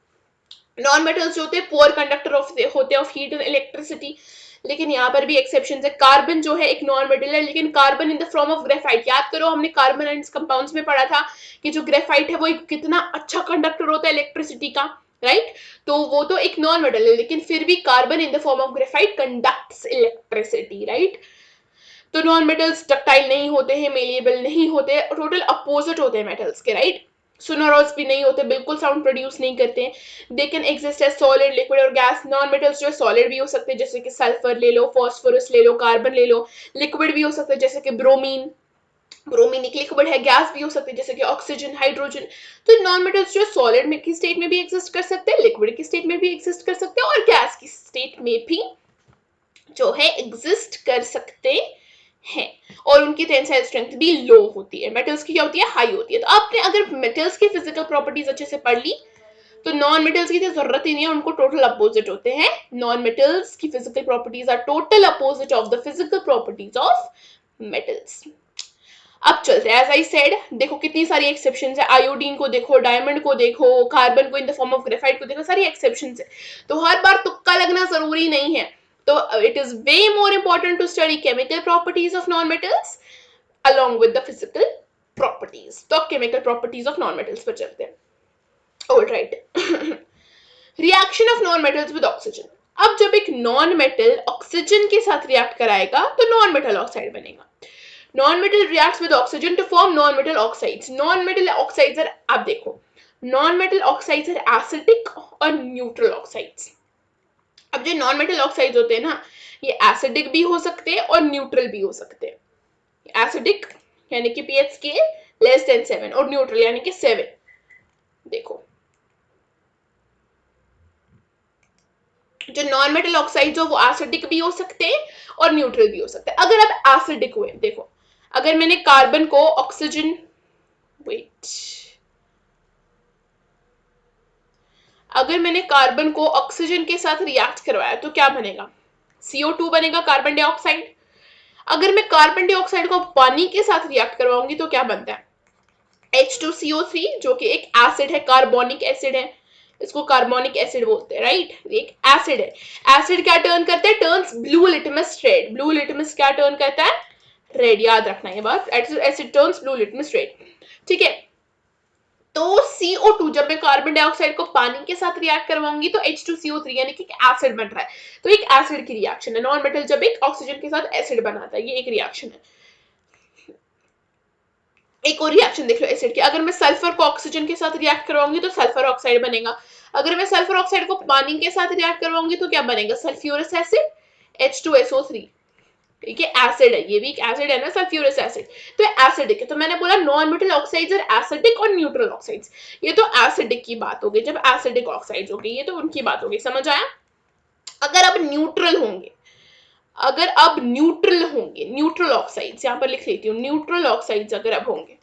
[SPEAKER 1] नॉन मेटल्स जो होते हैं पुअर कंडक्टर होते हैं ऑफ हीट एंड इलेक्ट्रिसिटी, लेकिन यहाँ पर भी एक्सेप्शंस है. कार्बन जो है एक नॉन मेटल है, लेकिन carbon in the form of graphite. याद करो, हमने कार्बन एंड कंपाउंड्स में पढ़ा था कि जो ग्रेफाइट है वो एक कितना अच्छा कंडक्टर होता है इलेक्ट्रिसिटी का, राइट? तो वो तो एक नॉन मेटल है, लेकिन फिर भी carbon in the form of graphite conducts electricity, right? तो नॉन मेटल्स डक्टाइल नहीं होते हैं, मेलिएबल नहीं होते, टोटल अपोजिट होते हैं मेटल्स के, राइट? सोनोरस भी नहीं होते, बिल्कुल साउंड प्रोड्यूस नहीं करते हैं. They can exist as solid, liquid और गैस. नॉन मेटल्स जो है सॉलिड भी हो सकते हैं जैसे कि सल्फर ले लो, फॉस्फोरस ले लो, कार्बन ले लो. लिक्विड भी हो सकते हैं जैसे कि ब्रोमीन. ब्रोमीन एक लिक्विड है. गैस भी हो सकते हैं जैसे कि ऑक्सीजन, हाइड्रोजन. तो नॉन मेटल्स जो है सॉलिड में की स्टेट में भी एग्जिस्ट कर सकते हैं, लिक्विड की स्टेट में भी एग्जिस्ट कर सकते हैं और गैस की स्टेट में भी जो है एग्जिस्ट कर सकते हैं. और उनकी टेंसाइल स्ट्रेंथ भी लो होती है. मेटल्स की क्या होती है, हाई होती है. तो आपने अगर मेटल्स की फिजिकल प्रॉपर्टीज अच्छे से पढ़ ली तो नॉन मेटल्स की जरूरत ही नहीं है, उनको टोटल अपोजिट होते हैं. नॉन मेटल्स की physical properties are total opposite of the physical properties of metals. अब चलते हैं. एज आई सेड, देखो कितनी सारी एक्सेप्शंस है. आयोडीन को देखो, डायमंड को देखो, कार्बन को in the form of graphite को देखो, सारी एक्सेप्शंस है. तो हर बार तुक्का लगना जरूरी नहीं है. तो it is way more important to study chemical properties of non-metals along with the physical properties. तो chemical properties of non-metals पर चलते हैं. All right. Reaction of non-metals with oxygen. अब जब एक non-metal oxygen के साथ react कराएगा तो non-metal oxide बनेगा. Non-metal reacts with oxygen to form non-metal oxides. Non-metal oxides are, आप देखो, non-metal oxides are acidic और neutral oxides. अब जो नॉन मेटल ऑक्साइड्स होते हैं ना, ये एसिडिक भी हो सकते हैं और न्यूट्रल भी हो सकते हैं. एसिडिक यानी कि pH स्केल लेस देन 7 और न्यूट्रल यानी कि 7. देखो, जो नॉन मेटल ऑक्साइड्स हो वो एसिडिक भी हो सकते हैं और न्यूट्रल भी हो सकते हैं. अगर आप एसिडिक हुए, देखो, अगर मैंने कार्बन को ऑक्सीजन, अगर मैंने कार्बन को ऑक्सीजन के साथ रिएक्ट करवाया तो क्या बनेगा, CO2 बनेगा, कार्बन डाइऑक्साइड. अगर मैं कार्बन डाइऑक्साइड को पानी के साथ रिएक्ट करवाऊंगी तो क्या बनता है, H2CO3, जो कि एक एसिड है, कार्बोनिक एसिड है. इसको कार्बोनिक एसिड बोलते हैं, राइट? एक एसिड है. एसिड क्या टर्न करता है, turns blue litmus red. Blue litmus क्या टर्न करता है, रेड, याद रखना ये बात, asset turns blue, litmus red, ठीक है। तो CO2, जब मैं कार्बन डाइऑक्साइड को पानी के साथ रिएक्ट करवाऊंगी तो H2CO3 यानी कि एसिड बन रहा है, तो एक एसिड की रिएक्शन है। नॉन मेटल जब एक ऑक्सीजन के साथ एसिड बनाता है, ये एक रिएक्शन है। एक और रिएक्शन देख लो एसिड की, अगर मैं सल्फर को ऑक्सीजन के साथ रिएक्ट करवाऊंगी तो सल्फर ऑक्साइड बनेगा। अगर मैं सल्फर ऑक्साइड को पानी के साथ रिएक्ट करवाऊंगी तो क्या बनेगा, सल्फ्यूरस एसिड, H2SO3, ठीक है, एसिड है, ये भी एक एसिड है ना, सल्फ्यूरस एसिड, तो एसिडिक है। तो मैंने बोला नॉन मेटल ऑक्साइड्स और एसिडिक और न्यूट्रल ऑक्साइड्स, ये तो एसिडिक की बात हो गई, जब एसिडिक ऑक्साइड्स हो गई, ये तो उनकी बात हो गई, समझ आया। अगर अब न्यूट्रल होंगे, अगर अब न्यूट्रल होंगे, न्यूट्रल ऑक्साइड्स यहां पर लिख लेती हूँ, न्यूट्रल ऑक्साइड्स अगर अब होंगे,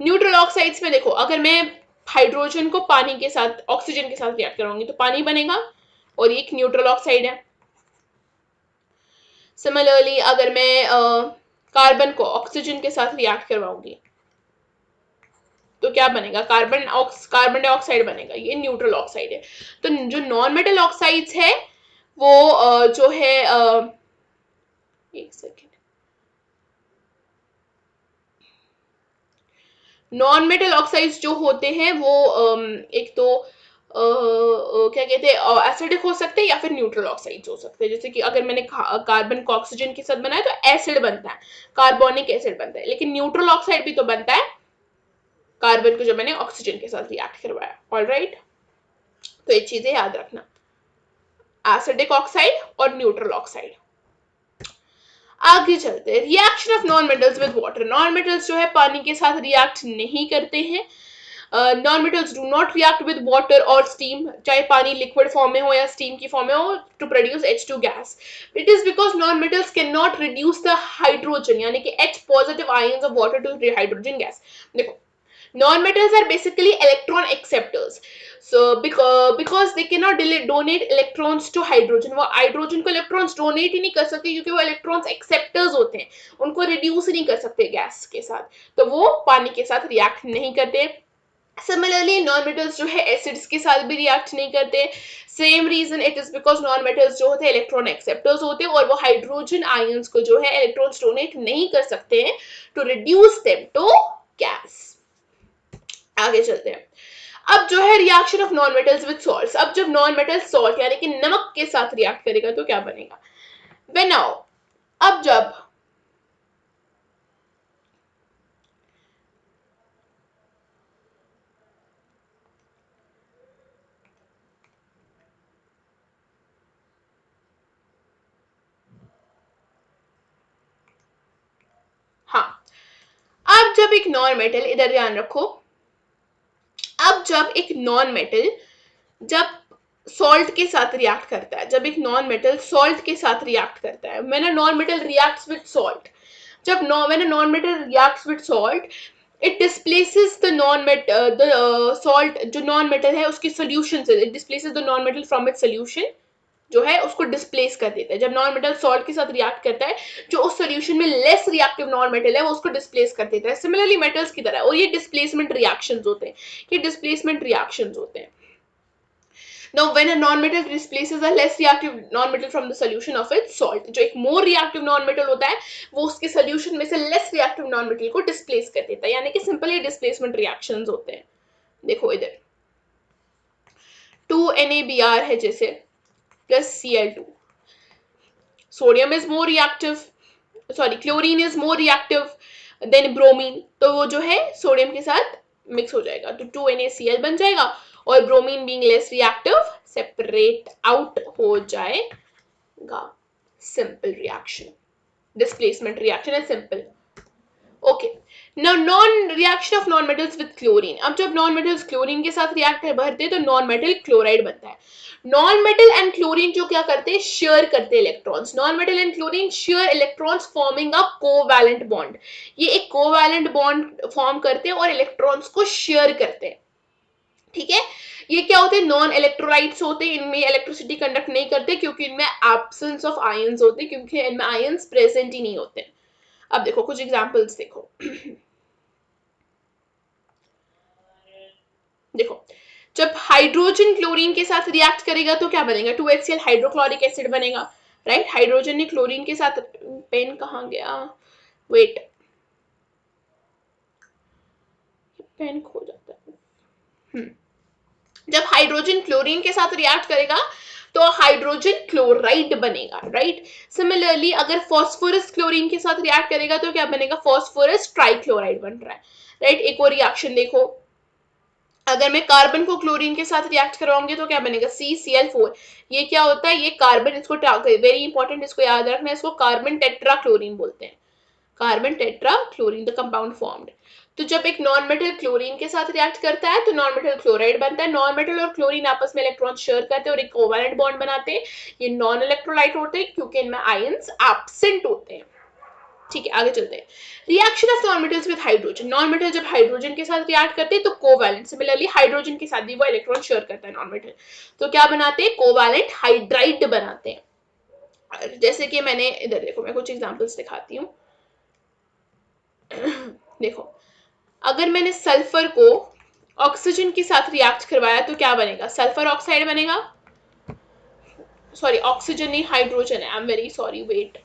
[SPEAKER 1] न्यूट्रल ऑक्साइड्स में देखो, अगर मैं हाइड्रोजन को पानी के साथ, ऑक्सीजन के साथ रिएक्ट कराऊंगी तो पानी बनेगा, और ये एक न्यूट्रल ऑक्साइड है। सिमिलरली अगर मैं कार्बन को ऑक्सीजन के साथ रिएक्ट करवाऊंगी तो क्या बनेगा, कार्बन डाइऑक्साइड बनेगा, ये न्यूट्रल ऑक्साइड है। तो जो नॉन मेटल ऑक्साइड्स है वो जो है एक सेकेंड, नॉन मेटल ऑक्साइड्स जो होते हैं वो एक तो क्या कहते हैं, एसिडिक हो सकते हैं या फिर न्यूट्रल ऑक्साइड्स हो सकते हैं। जैसे कि अगर मैंने कार्बन को ऑक्सीजन के साथ बनाया तो एसिड बनता है, कार्बोनिक एसिड बनता है, लेकिन न्यूट्रल ऑक्साइड भी तो बनता है कार्बन को जब मैंने ऑक्सीजन के साथ रिएक्ट करवाया। ऑलराइट, तो ये चीजें याद रखना, एसिडिक ऑक्साइड और न्यूट्रल ऑक्साइड। आगे चलते हैं, reaction of non metals with water. Non metals जो है पानी के साथ रिएक्ट नहीं करते हैं। Non metals do not react with water और स्टीम, चाहे पानी लिक्विड फॉर्म में हो या स्टीम की फॉर्म में हो, to produce H2 gas. It is because non metals can not reduce the hydrogen यानी कि H positive ions of water to hydrogen gas. देखो, non-metals are basically electron acceptors, so because they cannot donate electrons to hydrogen, वो हाइड्रोजन को electrons donate ही नहीं कर सकते क्योंकि वो electrons acceptors होते हैं, उनको reduce नहीं कर सकते गैस के साथ, तो वो पानी के साथ react नहीं करते। सिमिलरली नॉन मेटल्स जो है एसिड्स के साथ भी रिएक्ट नहीं करते। Same reason, it is because non metals जो होते हैं इलेक्ट्रॉन एक्सेप्टर्स होते हैं और वो हाइड्रोजन आयंस को जो है इलेक्ट्रॉन्स डोनेट नहीं कर सकते हैं to reduce them to gas. आगे चलते हैं, अब जो है reaction of non metals with salts. अब जब नॉन मेटल सॉल्ट यानी कि नमक के साथ रिएक्ट करेगा तो क्या बनेगा, बनाओ। अब जब हाँ, अब जब एक नॉन मेटल, इधर ध्यान रखो, अब जब एक नॉन मेटल जब सॉल्ट के साथ रिएक्ट करता है, जब एक नॉन मेटल सॉल्ट के साथ रिएक्ट करता है, मैंने non metal reacts with salt, जब मैंने non metal reacts with salt, it displaces the salt, जो नॉन मेटल है उसकी सॉल्यूशन से, it displaces the non metal from its solution, जो है उसको डिस्प्लेस कर देता है। जब नॉन मेटल सॉल्ट के साथ रिएक्ट करता है, जो उस सॉल्यूशन में लेस रिएक्टिव नॉन मेटल है वो उसको डिस्प्लेस कर देता है, सिमिलरली मेटल्स की तरह। और ये डिस्प्लेसमेंट रिएक्शंस होते हैं, ये डिस्प्लेसमेंट रिएक्शंस होते हैं। Now, when a non-metal displaces a less reactive non-metal from the solution of its salt, जो एक more reactive non-metal होता है वो उसके solution में से less reactive non-metal को displace कर देता है, यानी कि simply displacement reactions होते हैं। देखो इधर 2NaBr है जैसे plus Cl2, sodium is more reactive, sorry chlorine is more reactive than bromine, तो वो जो है सोडियम के साथ मिक्स हो जाएगा तो 2NaCl बन जाएगा, और bromine being less reactive separate out हो जाएगा। सिंपल रिएक्शन, डिस्प्लेसमेंट रिएक्शन है, simple. Okay, now non reaction of non metals with chlorine. अब जब नॉन मेटल्स क्लोरीन के साथ रिएक्ट भरते हैं तो नॉन मेटल क्लोराइड बनता है। नॉन मेटल एंड क्लोरीन जो क्या करते हैं, शेयर करते हैं electrons. Non metal and chlorine share electrons forming a covalent bond, ये एक कोवैलेंट बॉन्ड फॉर्म करते हैं और इलेक्ट्रॉन्स को शेयर करते हैं, ठीक है। ये क्या होते हैं, नॉन इलेक्ट्रोलाइट्स होते हैं, इनमें इलेक्ट्रिसिटी कंडक्ट नहीं करते क्योंकि इनमें एब्सेंस ऑफ आयंस होते हैं, क्योंकि इनमें आयंस प्रेजेंट ही नहीं होते। अब देखो कुछ एग्जांपल्स देखो देखो, जब हाइड्रोजन क्लोरीन के साथ रिएक्ट करेगा तो क्या बनेगा, 2HCl हाइड्रोक्लोरिक एसिड बनेगा। राइट। हाइड्रोजन ने क्लोरीन के साथ, पेन कहाँ गया, वेट, पेन खो जाता है। जब हाइड्रोजन क्लोरीन के साथ रिएक्ट करेगा तो हाइड्रोजन क्लोराइड बनेगा, राइट। सिमिलरली अगर फास्फोरस क्लोरीन के साथ रिएक्ट करेगा तो क्या बनेगा, फास्फोरस ट्राइक्लोराइड बन रहा है, राइट। एक और रिएक्शन देखो, अगर मैं कार्बन को क्लोरीन के साथ रिएक्ट करवाऊंगी तो क्या बनेगा, CCl4। ये क्या होता है, ये कार्बन, इसको वेरी इंपॉर्टेंट, इसको याद रखना है, इसको कार्बन टेट्रा क्लोरीन बोलते हैं, carbon tetra chlorine the compound formed. तो जब एक नॉन मेटल क्लोरीन के साथ रिएक्ट करता है तो नॉन मेटल क्लोराइड बनता है। नॉन मेटल और क्लोरीन आपस में इलेक्ट्रॉन शेयर करते हैं और एक कोवैलेंट बॉन्ड बनाते हैं। ये नॉन इलेक्ट्रोलाइट होते हैं क्योंकि इनमें आयंस एब्सेंट होते हैं। ठीक है, आगे चलते हैं। Reaction of non metals with hydrogen, non metal जब हाइड्रोजन के साथ रिएक्ट करते हैं तो कोवैलेंट, सिमिलरली हाइड्रोजन के साथ भी वो इलेक्ट्रॉन शेयर करता है नॉन मेटल, तो क्या बनाते हैं, कोवैलेंट हाइड्राइड बनाते हैं। जैसे कि मैंने इधर देखो, मैं कुछ एग्जांपल्स दिखाती हूँ। देखो, अगर मैंने सल्फर को ऑक्सीजन के साथ रिएक्ट करवाया तो क्या बनेगा, सल्फर ऑक्साइड बनेगा, सॉरी ऑक्सीजन नहीं हाइड्रोजन है, I am very sorry, wait,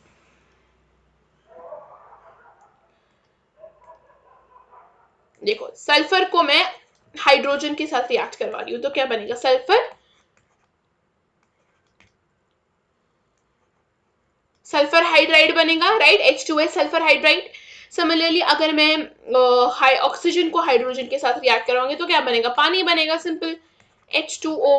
[SPEAKER 1] देखो सल्फर को मैं हाइड्रोजन के साथ रिएक्ट करवा रही हूँ तो क्या बनेगा, सल्फर हाइड्राइड बनेगा, right, H2S sulphur hydride. Similarly अगर मैं ऑक्सीजन को हाइड्रोजन के साथ रिएक्ट कराऊंगी तो क्या बनेगा, पानी बनेगा, सिंपल, H2O,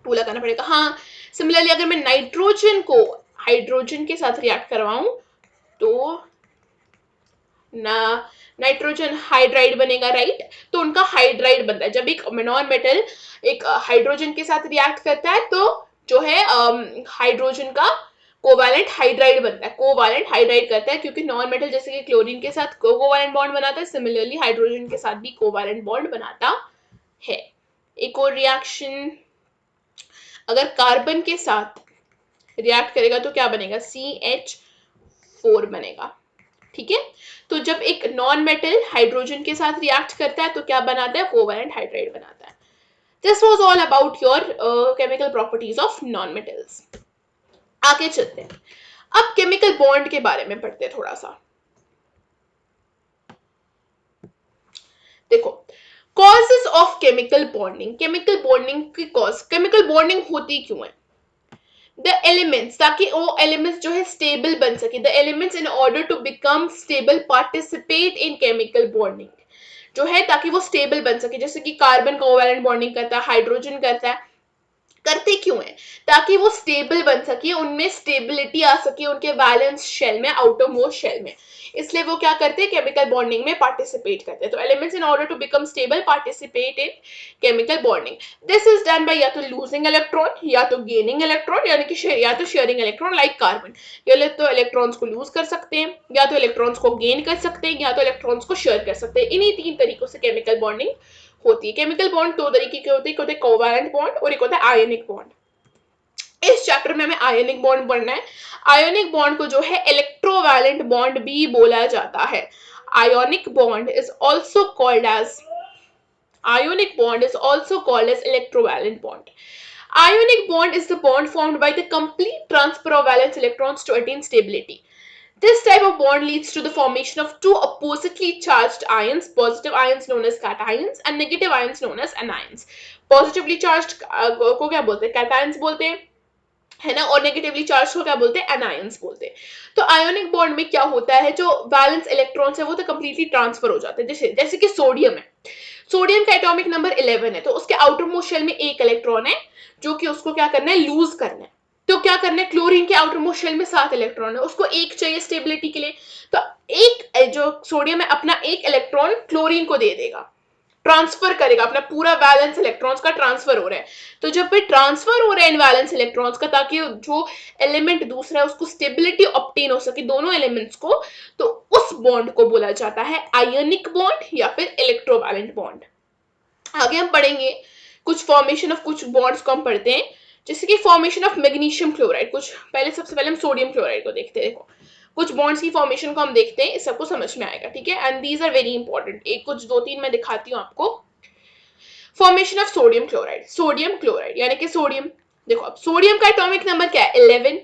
[SPEAKER 1] टू लगाना पड़ेगा, हाँ। सिमिलरली अगर मैं नाइट्रोजन को हाइड्रोजन के साथ रिएक्ट करवाऊं तो ना नाइट्रोजन हाइड्राइड बनेगा, राइट। तो उनका हाइड्राइड बनता है, जब एक नॉन मेटल एक हाइड्रोजन के साथ रिएक्ट करता है तो जो है हाइड्रोजन का कोवैलेंट हाइड्राइड बनता है, कोवैलेंट हाइड्राइड करता है, क्योंकि नॉन मेटल जैसे कि क्लोरीन के साथ कोवैलेंट बॉन्ड बनाता है, सिमिलरली हाइड्रोजन के साथ भी कोवैलेंट बॉन्ड बनाता है। एक और रिएक्शन, अगर कार्बन के साथ रिएक्ट करेगा तो क्या बनेगा, CH4 बनेगा, ठीक है। तो जब एक नॉन मेटल हाइड्रोजन के साथ रिएक्ट करता है तो क्या बनाता है, कोवैलेंट हाइड्राइड बनाता है। This was all about your chemical properties of non metals. आगे चलते हैं, अब केमिकल बॉन्ड के बारे में पढ़ते हैं थोड़ा सा। देखो, causes of chemical bonding, chemical bonding की कॉज, केमिकल बॉन्डिंग होती क्यों है, द एलिमेंट्स, ताकि वो एलिमेंट्स जो है स्टेबल बन सके, the elements in order to become stable participate in chemical bonding, जो है ताकि वो स्टेबल बन सके, जैसे कि कार्बन कोवैलेंट बॉन्डिंग करता है, हाइड्रोजन करता है, करते क्यों है, ताकि वो स्टेबल बन सके, उनमें स्टेबिलिटी आ सके उनके वैलेंस शेल में, आउटर मोस्ट शेल में, इसलिए वो क्या करते हैं, केमिकल बॉन्डिंग में पार्टिसिपेट करते हैं। तो elements in order to become stable participate in chemical bonding, this is done by या तो लूजिंग इलेक्ट्रॉन या तो गेनिंग इलेक्ट्रॉन, यानी कि या तो शेयरिंग इलेक्ट्रॉन, लाइक कार्बन, या तो इलेक्ट्रॉन्स को लूज कर सकते हैं, या तो इलेक्ट्रॉन्स को गेन कर सकते हैं, या तो इलेक्ट्रॉन्स को शेयर कर सकते हैं। इन्हीं तीन तरीकों से केमिकल बॉन्डिंग होती है। केमिकल बॉन्ड दो तरीके के होते हैं, एक होता है कोवैलेंट बॉन्ड और एक होता है आयनिक बॉन्ड। इस चैप्टर में हमें आयनिक बॉन्ड पढ़ना है। आयनिक बॉन्ड को जो है इलेक्ट्रोवैलेंट बॉन्ड भी बोला जाता है। Ionic bond is also called as electrovalent bond. Ionic bond is the bond formed by the complete transfer of valence electrons to attain stability. This type of bond leads to the formation of two oppositely charged ions, positive ions known as cations and negative ions known as anions. Positively charged को क्या बोलते हैं, cations बोलते हैं, है ना, और नेगेटिवली चार्ज को क्या बोलते हैं, एनायंस बोलते हैं। तो आयोनिक बॉन्ड में क्या होता है, जो वैलेंस इलेक्ट्रॉन्स है वो तो कंप्लीटली ट्रांसफर हो जाते हैं, जैसे कि सोडियम है, सोडियम का एटॉमिक नंबर 11 है, तो उसके आउटर मोस्ट शेल में एक इलेक्ट्रॉन है जो कि उसको क्या करना है, लूज करना है। तो क्या करना है, क्लोरीन के आउटर मोस्ट शेल में 7 इलेक्ट्रॉन है, उसको एक चाहिए स्टेबिलिटी के लिए, तो एक जो सोडियम है अपना एक इलेक्ट्रॉन क्लोरीन को दे देगा, ट्रांसफर करेगा, अपना पूरा वैलेंस इलेक्ट्रॉन्स का ट्रांसफर हो रहा है। तो जब भी ट्रांसफर हो रहा है इन वैलेंस इलेक्ट्रॉन्स का, ताकि जो एलिमेंट दूसरा है उसको स्टेबिलिटी ऑब्टेन हो सके दोनों एलिमेंट्स को, तो उस बॉन्ड को बोला जाता है आयनिक बॉन्ड या फिर इलेक्ट्रोवैलेंट बॉन्ड। आगे हम पढ़ेंगे कुछ फॉर्मेशन ऑफ कुछ बॉन्ड्स को हम पढ़ते हैं, जैसे कि फॉर्मेशन ऑफ मैग्नीशियम क्लोराइड। कुछ पहले सबसे पहले हम सोडियम क्लोराइड को देखते हैं। देखो, कुछ बॉन्ड्स की फॉर्मेशन को हम देखते हैं, इस सबको समझ में आएगा, ठीक है। And these are very important, एक कुछ दो तीन मैं दिखाती हूँ आपको। Formation of sodium chloride, sodium chloride यानी कि सोडियम देखो अब सोडियम का एटॉमिक नंबर क्या है 11,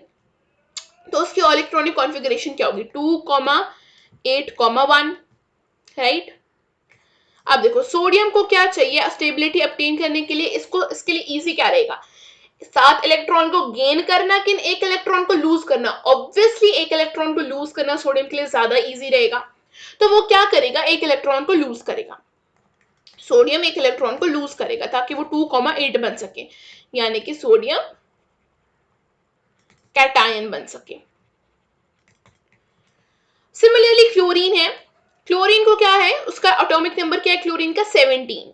[SPEAKER 1] तो उसकी इलेक्ट्रॉनिक कॉन्फ़िगरेशन क्या होगी 2,8,1, राइट। अब देखो सोडियम को क्या चाहिए स्टेबिलिटी ऑब्टेन करने के लिए, इसको इसके लिए इजी क्या रहेगा, 7 इलेक्ट्रॉन को गेन करना कि एक इलेक्ट्रॉन को लूज करना। ऑब्वियसली एक इलेक्ट्रॉन को लूज करना सोडियम के लिए ज्यादा इजी रहेगा, तो वो क्या करेगा, एक इलेक्ट्रॉन को लूज करेगा, सोडियम एक इलेक्ट्रॉन को लूज करेगा ताकि वो 2,8 बन सके, यानी कि सोडियम कैटायन बन सके। सिमिलरली क्लोरीन है, क्लोरीन को क्या है, उसका एटॉमिक नंबर क्या है क्लोरीन का 17,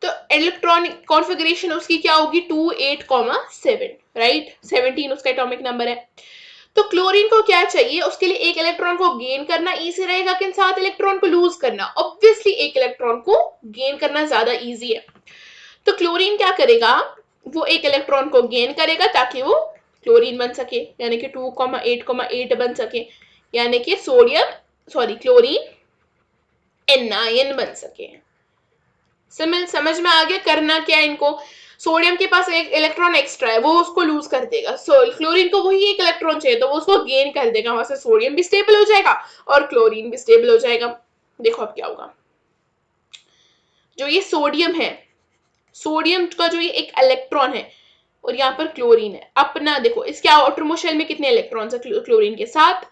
[SPEAKER 1] तो इलेक्ट्रॉनिक कॉन्फ़िगरेशन उसकी क्या होगी 2,8,7, राइट, 17 उसका एटॉमिक नंबर है। तो क्लोरीन को क्या चाहिए, उसके लिए एक इलेक्ट्रॉन को गेन करना इजी रहेगा कि 7 इलेक्ट्रॉन को लूज करना, ऑब्वियसली एक इलेक्ट्रॉन को गेन करना ज्यादा इजी है। तो क्लोरीन क्या करेगा, वो एक इलेक्ट्रॉन को गेन करेगा ताकि वो क्लोरीन बन सके, यानी कि 2,8,8 बन सके, यानी कि सोडियम सॉरी क्लोरीन एनायन बन सके। समझ में आ गया करना क्या है इनको, सोडियम के पास एक इलेक्ट्रॉन एक्स्ट्रा है, वो उसको लूज कर देगा, क्लोरीन को वही एक इलेक्ट्रॉन चाहिए तो वो उसको गेन कर देगा, वहां से सोडियम भी स्टेबल हो जाएगा और क्लोरीन भी स्टेबल हो जाएगा। देखो अब क्या होगा, जो ये सोडियम है, सोडियम का जो ये एक इलेक्ट्रॉन है और यहाँ पर क्लोरीन है, अपना देखो इसके आउटरमोस्ट शेल में कितने इलेक्ट्रॉन्स है क्लोरीन के, 7,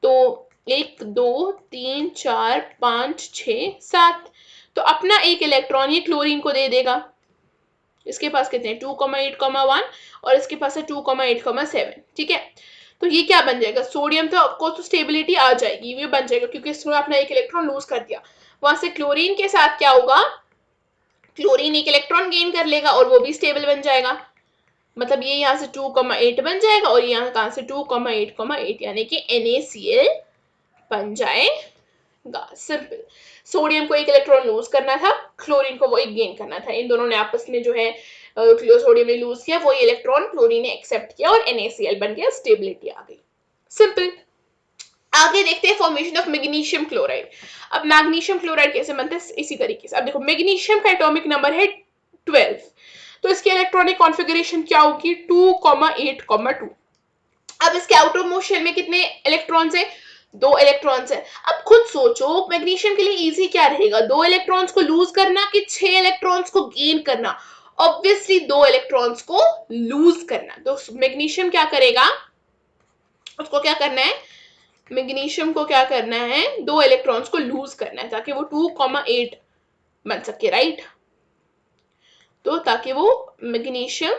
[SPEAKER 1] तो 1 2 3 4 5 6 7, तो अपना एक इलेक्ट्रॉन ये क्लोरीन को दे देगा, इसके पास कितने 2,8,1 और इसके पास है 2,8,7, ठीक है। तो ये क्या बन जाएगा, सोडियम तो आपको तो स्टेबिलिटी आ जाएगी, ये बन जाएगा क्योंकि इसने अपना एक इलेक्ट्रॉन लूज कर दिया, वहां से क्लोरीन के साथ क्या होगा, क्लोरीन एक इलेक्ट्रॉन गेन कर लेगा और वो भी स्टेबल बन जाएगा, मतलब ये यहाँ से 2,8 बन जाएगा और यहाँ कहां से 2,8,8, यानी कि NaCl बन जाएगा। सिंपल, सोडियम को एक इलेक्ट्रॉन लूज करना था, क्लोरीन को वो एक गेन करना था, इन दोनों ने आपस में जो है सोडियम ने लूज किया, वो इलेक्ट्रॉन क्लोरीन ने एक्सेप्ट किया और NaCl बन गया, स्टेबिलिटी आ गई। सिंपल। आगे देखते हैं फॉर्मेशन ऑफ मैग्नीशियम क्लोराइड। अब मैग्नीशियम क्लोराइड कैसे बनता है, इसी तरीके से। अब देखो मैग्नीशियम का एटॉमिक नंबर है 12, तो इसकी इलेक्ट्रॉनिक कॉन्फ़िगरेशन क्या होगी 2,8,2। अब इसके आउटर मोस्ट शेल में कितने इलेक्ट्रॉन्स है, 2 इलेक्ट्रॉन्स है। अब खुद सोचो मैग्नीशियम के लिए इजी क्या रहेगा, 2 इलेक्ट्रॉन्स को लूज करना कि 6 इलेक्ट्रॉन्स को गेन करना, ऑब्वियसली 2 इलेक्ट्रॉन्स को लूज करना। तो मैग्नीशियम क्या करेगा, उसको क्या करना है, मैग्नीशियम को क्या करना है, 2 इलेक्ट्रॉन्स को लूज करना है ताकि वो 2,8 बन सके, राइट। तो ताकि वो मैग्नीशियम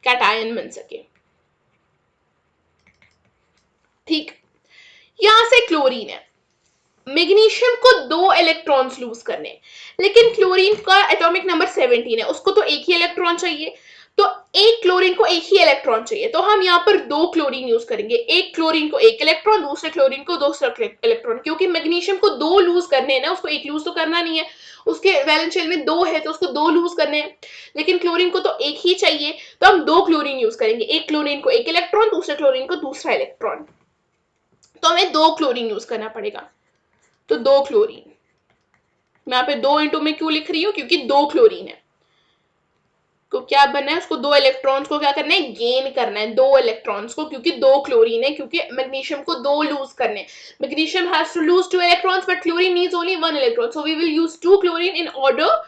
[SPEAKER 1] कैटायन बन सके, ठीक। यहां से क्लोरीन है, मैग्नीशियम को 2 इलेक्ट्रॉन्स लूज करने, लेकिन क्लोरीन का एटॉमिक नंबर 17 है, उसको तो एक ही इलेक्ट्रॉन चाहिए, तो एक क्लोरीन को एक ही इलेक्ट्रॉन चाहिए, तो हम यहाँ पर 2 क्लोरीन यूज करेंगे, एक क्लोरीन को एक इलेक्ट्रॉन, दूसरे क्लोरीन को दूसरा इलेक्ट्रॉन, क्योंकि मैग्नीशियम को 2 लूज करने हैं ना, उसको एक लूज तो करना नहीं है, उसके वैलेंस शेल में 2 है तो उसको 2 लूज करने हैं, लेकिन क्लोरीन को तो एक ही चाहिए, तो हम 2 क्लोरीन यूज करेंगे, एक क्लोरीन को एक इलेक्ट्रॉन, दूसरे क्लोरीन को दूसरा इलेक्ट्रॉन, तो हमें 2 क्लोरीन यूज करना पड़ेगा। तो 2 क्लोरीन, मैं यहाँ पे 2 इंटू में क्यों लिख रही हूँ, क्योंकि 2 क्लोरीन है, तो क्या बनना है, उसको 2 इलेक्ट्रॉन्स को क्या करना है, गेन करना है 2 इलेक्ट्रॉन्स को, क्योंकि 2 क्लोरीन है, क्योंकि मैग्नीशियम को 2 लूज करने, magnesium has to lose 2 electrons but chlorine needs only 1 electron, so we will use 2 chlorine in order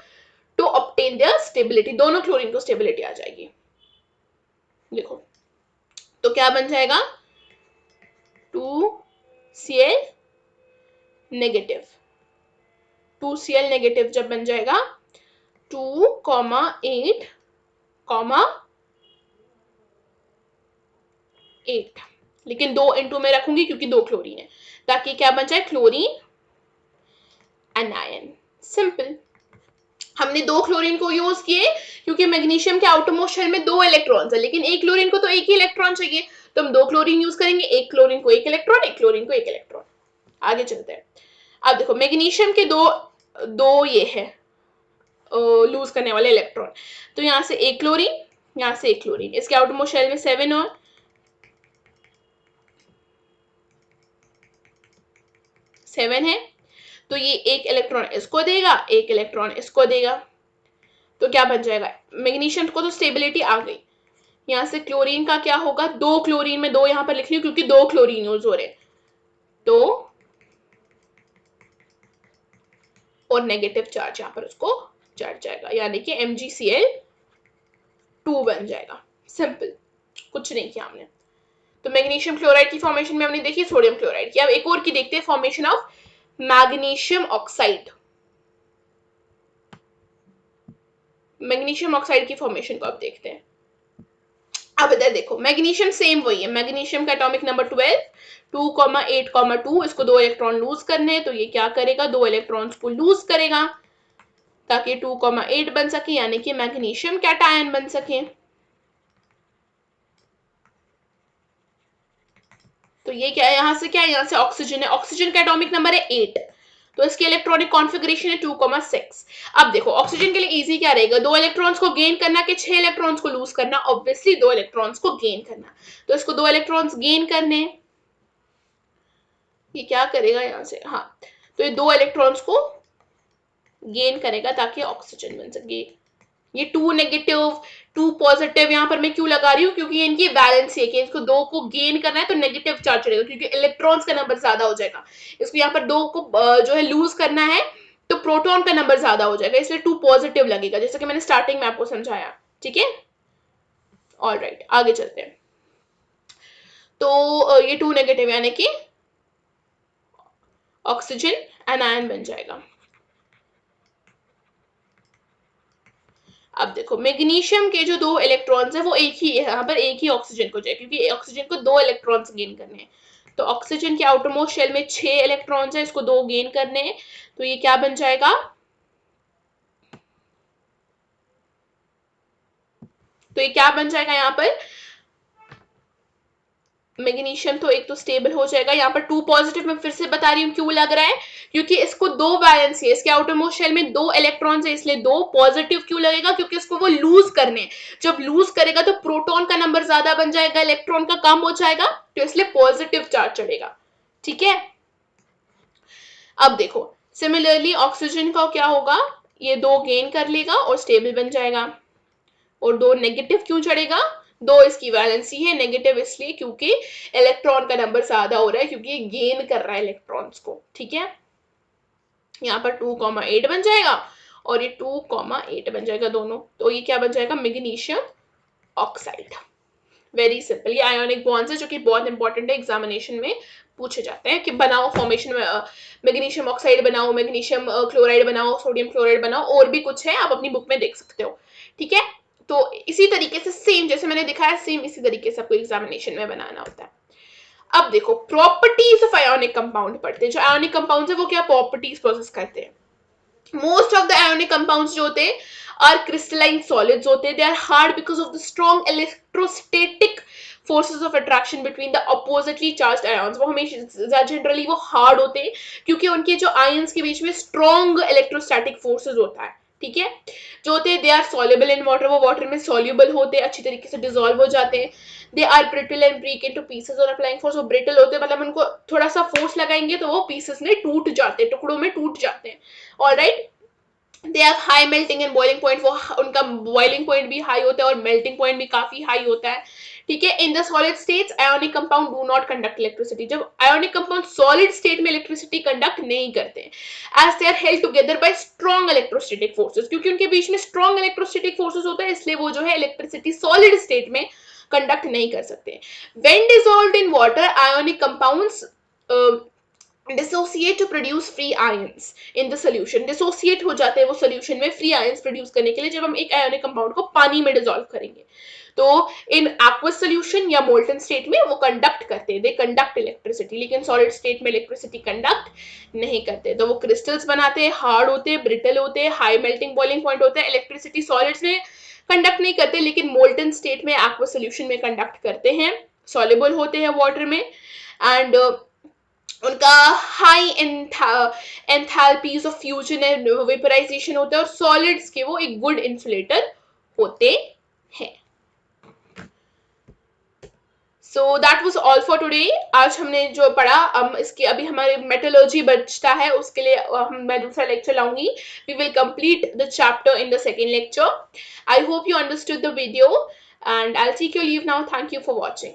[SPEAKER 1] to obtain their stability, दोनों क्लोरीन को स्टेबिलिटी आ जाएगी। देखो तो क्या बन जाएगा 2Cl नेगेटिव, 2Cl नेगेटिव जब बन जाएगा 2,8,8, लेकिन 2 इंटू में रखूंगी क्योंकि 2 क्लोरीन है, ताकि क्या बन जाए क्लोरीन एनायन। सिंपल, हमने 2 क्लोरीन को यूज किए क्योंकि मैग्नीशियम के आउटरमोस्ट शेल में 2 इलेक्ट्रॉन्स है, लेकिन एक क्लोरीन को तो एक ही इलेक्ट्रॉन चाहिए, तो हम 2 क्लोरीन यूज करेंगे, एक क्लोरीन को एक इलेक्ट्रॉन, एक क्लोरीन को एक इलेक्ट्रॉन। आगे चलते हैं। अब देखो मैग्नीशियम के दो ये है लूज करने वाले इलेक्ट्रॉन, तो यहाँ से एक क्लोरीन, यहाँ से एक क्लोरीन, इसके आउटरमोस्ट शेल में 7 और 7 है, तो ये एक इलेक्ट्रॉन इसको देगा, एक इलेक्ट्रॉन इसको देगा, तो क्या बन जाएगा, मैग्नीशियम को तो स्टेबिलिटी आ गई। यहाँ से क्लोरीन का क्या होगा, 2 क्लोरीन में 2 यहाँ पर लिख रही हूँ क्योंकि 2 क्लोरीन यूज हो रहे हैं, तो और नेगेटिव चार्ज यहाँ पर उसको चढ़ जाएगा, यानी कि MgCl2 बन जाएगा। सिंपल, कुछ नहीं किया हमने। तो मैग्नीशियम क्लोराइड की फॉर्मेशन में हमने देखी सोडियम क्लोराइड की। अब एक और की देखते हैं, formation of magnesium oxide. Magnesium oxide की फॉर्मेशन को अब देखते हैं। अब इधर देखो, मैग्नीशियम सेम वही है, मैग्नीशियम का एटॉमिक नंबर 12, 2,8,2, इसको 2 इलेक्ट्रॉन लूज करने हैं, तो ये क्या करेगा, 2 इलेक्ट्रॉन्स को लूज करेगा ताकि 2,8 बन सके, यानी कि मैग्नीशियम कैटायन बन सके। तो ये क्या है, यहां से क्या है, यहां से ऑक्सीजन है, ऑक्सीजन का एटॉमिक नंबर है 8, तो इसकी इलेक्ट्रॉनिक कॉन्फ़िगरेशन है 2,6। अब देखो ऑक्सीजन के लिए इजी क्या रहेगा, 2 इलेक्ट्रॉन्स को गेन करना कि 6 इलेक्ट्रॉन्स को लूज करना, ऑब्वियसली 2 इलेक्ट्रॉन्स को गेन करना, तो इसको 2 इलेक्ट्रॉन्स गेन करने, ये क्या करेगा यहां से, हाँ, तो ये 2 इलेक्ट्रॉन्स को गेन करेगा ताकि ऑक्सीजन बन सके। ये 2 नेगेटिव 2 पॉजिटिव यहाँ पर मैं क्यों लगा रही हूँ, क्योंकि इनकी वैलेंसी है कि इसको 2 को गेन करना है तो नेगेटिव चार्ज चढ़ेगा क्योंकि इलेक्ट्रॉन्स का नंबर ज्यादा हो जाएगा। इसको यहाँ पर 2 को जो है लूज करना है तो प्रोटॉन का नंबर ज्यादा हो जाएगा, इसलिए 2 पॉजिटिव लगेगा, जैसे कि मैंने स्टार्टिंग में आपको समझाया। ठीक है, ऑलराइट, आगे चलते हैं। तो ये 2 नेगेटिव यानी कि ऑक्सीजन एनायन बन जाएगा। अब देखो मैग्नीशियम के जो 2 इलेक्ट्रॉन्स है वो एक ही है, यहाँ पर एक ही ऑक्सीजन को चाहिए क्योंकि ऑक्सीजन को 2 इलेक्ट्रॉन्स गेन करने हैं। तो ऑक्सीजन के आउटरमोस्ट शेल में 6 इलेक्ट्रॉन्स है, इसको 2 गेन करने हैं, तो ये क्या बन जाएगा, तो ये क्या बन जाएगा यहाँ पर, मैग्नीशियम तो एक तो स्टेबल हो जाएगा। यहाँ पर 2 पॉजिटिव में फिर से बता रही हूँ क्यों लग रहा है, क्योंकि इसको 2 वैलेंसी है, इसके आउटरमोस्ट शेल में 2 इलेक्ट्रॉन्स है, इसलिए 2 पॉजिटिव क्यों लगेगा, क्योंकि इसको वो लूज करने, जब लूज करेगा तो प्रोटॉन का नंबर ज्यादा बन जाएगा, इलेक्ट्रॉन का कम हो जाएगा, तो इसलिए पॉजिटिव चार्ज चढ़ेगा। ठीक है, अब देखो सिमिलरली ऑक्सीजन का क्या होगा, ये 2 गेन कर लेगा और स्टेबल बन जाएगा, और 2 नेगेटिव क्यों चढ़ेगा, 2 इसकी वैलेंसी है, नेगेटिव इसलिए क्योंकि इलेक्ट्रॉन का नंबर ज्यादा हो रहा है क्योंकि ये गेन कर रहा है इलेक्ट्रॉन्स को। ठीक है, यहाँ पर 2,8 बन जाएगा और ये 2,8 बन जाएगा दोनों, तो ये क्या बन जाएगा, मैग्नीशियम ऑक्साइड। वेरी सिंपल, ये आयोनिक बॉन्ड्स है जो कि बहुत इंपॉर्टेंट है, एग्जामिनेशन में पूछे जाते हैं कि बनाओ फॉर्मेशन में मैग्नीशियम ऑक्साइड बनाओ, मैग्नीशियम क्लोराइड बनाओ, सोडियम क्लोराइड बनाओ, और भी कुछ है आप अपनी बुक में देख सकते हो। ठीक है, तो इसी तरीके से सेम जैसे मैंने दिखाया, सेम इसी तरीके से आपको एग्जामिनेशन में बनाना होता है। अब देखो प्रॉपर्टीज ऑफ आयोनिक कंपाउंड पढ़ते हैं, जो आयोनिक कंपाउंड्स है वो क्या प्रॉपर्टीज प्रोसेस करते हैं। Most of the ionic compounds जो होते हैं आर क्रिस्टलाइन सॉलिड्स होते हैं, they are hard because of the strong electrostatic forces of attraction between the oppositely charged ions. वो हमेशा जनरली वो हार्ड होते हैं क्योंकि उनके जो आयंस के बीच में स्ट्रॉन्ग इलेक्ट्रोस्टैटिक फोर्सेस होता है। ठीक है, जो होते हैं they are soluble in water, वो वाटर में सॉल्युबल होते हैं, अच्छी तरीके से डिसॉल्व हो जाते हैं। They are brittle and break into pieces और अप्लाइंग फोर्स, वो ब्रिटल होते हैं मतलब उनको थोड़ा सा फोर्स लगाएंगे तो वो पीसेस में टूट जाते हैं, टुकड़ों में टूट जाते हैं। Alright, they have high melting and boiling point, वो उनका बॉइलिंग पॉइंट भी हाई होता है और मेल्टिंग पॉइंट भी काफी हाई होता है। ठीक है, in the solid states ionic compound do not conduct electricity, जब आयोनिक कंपाउंड सॉलिड स्टेट में इलेक्ट्रिसिटी कंडक्ट नहीं करते as they are held together by strong electrostatic forces, क्योंकि उनके बीच में स्ट्रॉन्ग इलेक्ट्रोस्टैटिक फोर्सेस होता है, इसलिए वो जो है इलेक्ट्रिसिटी सॉलिड स्टेट में कंडक्ट नहीं कर सकते। When dissolved in water ionic compounds dissociate to produce free ions in the solution, dissociate हो जाते हैं वो solution में free ions produce करने के लिए जब हम एक ionic compound को पानी में dissolve करेंगे। तो in aqueous solution या molten state में वो conduct करते हैं, they conduct electricity, लेकिन solid state में electricity conduct नहीं करते, तो वो crystals बनाते हैं, hard होते हैं, brittle होते हैं, high melting boiling point होता है, electricity solids में conduct नहीं करते लेकिन molten state में aqueous solution में conduct करते हैं, soluble होते हैं water में, and उनका high enthalpies of fusion and vaporisation होता है और सॉलिड्स के वो एक गुड इंसुलेटर होते हैं। So that was all for today. आज हमने जो पढ़ा, इसकी अभी हमारे मेटलर्जी बचता है, उसके लिए मैं दूसरा लेक्चर लाऊंगी। We will complete the chapter in the second lecture. I hope you understood the video and I will take your leave now. Thank you for watching.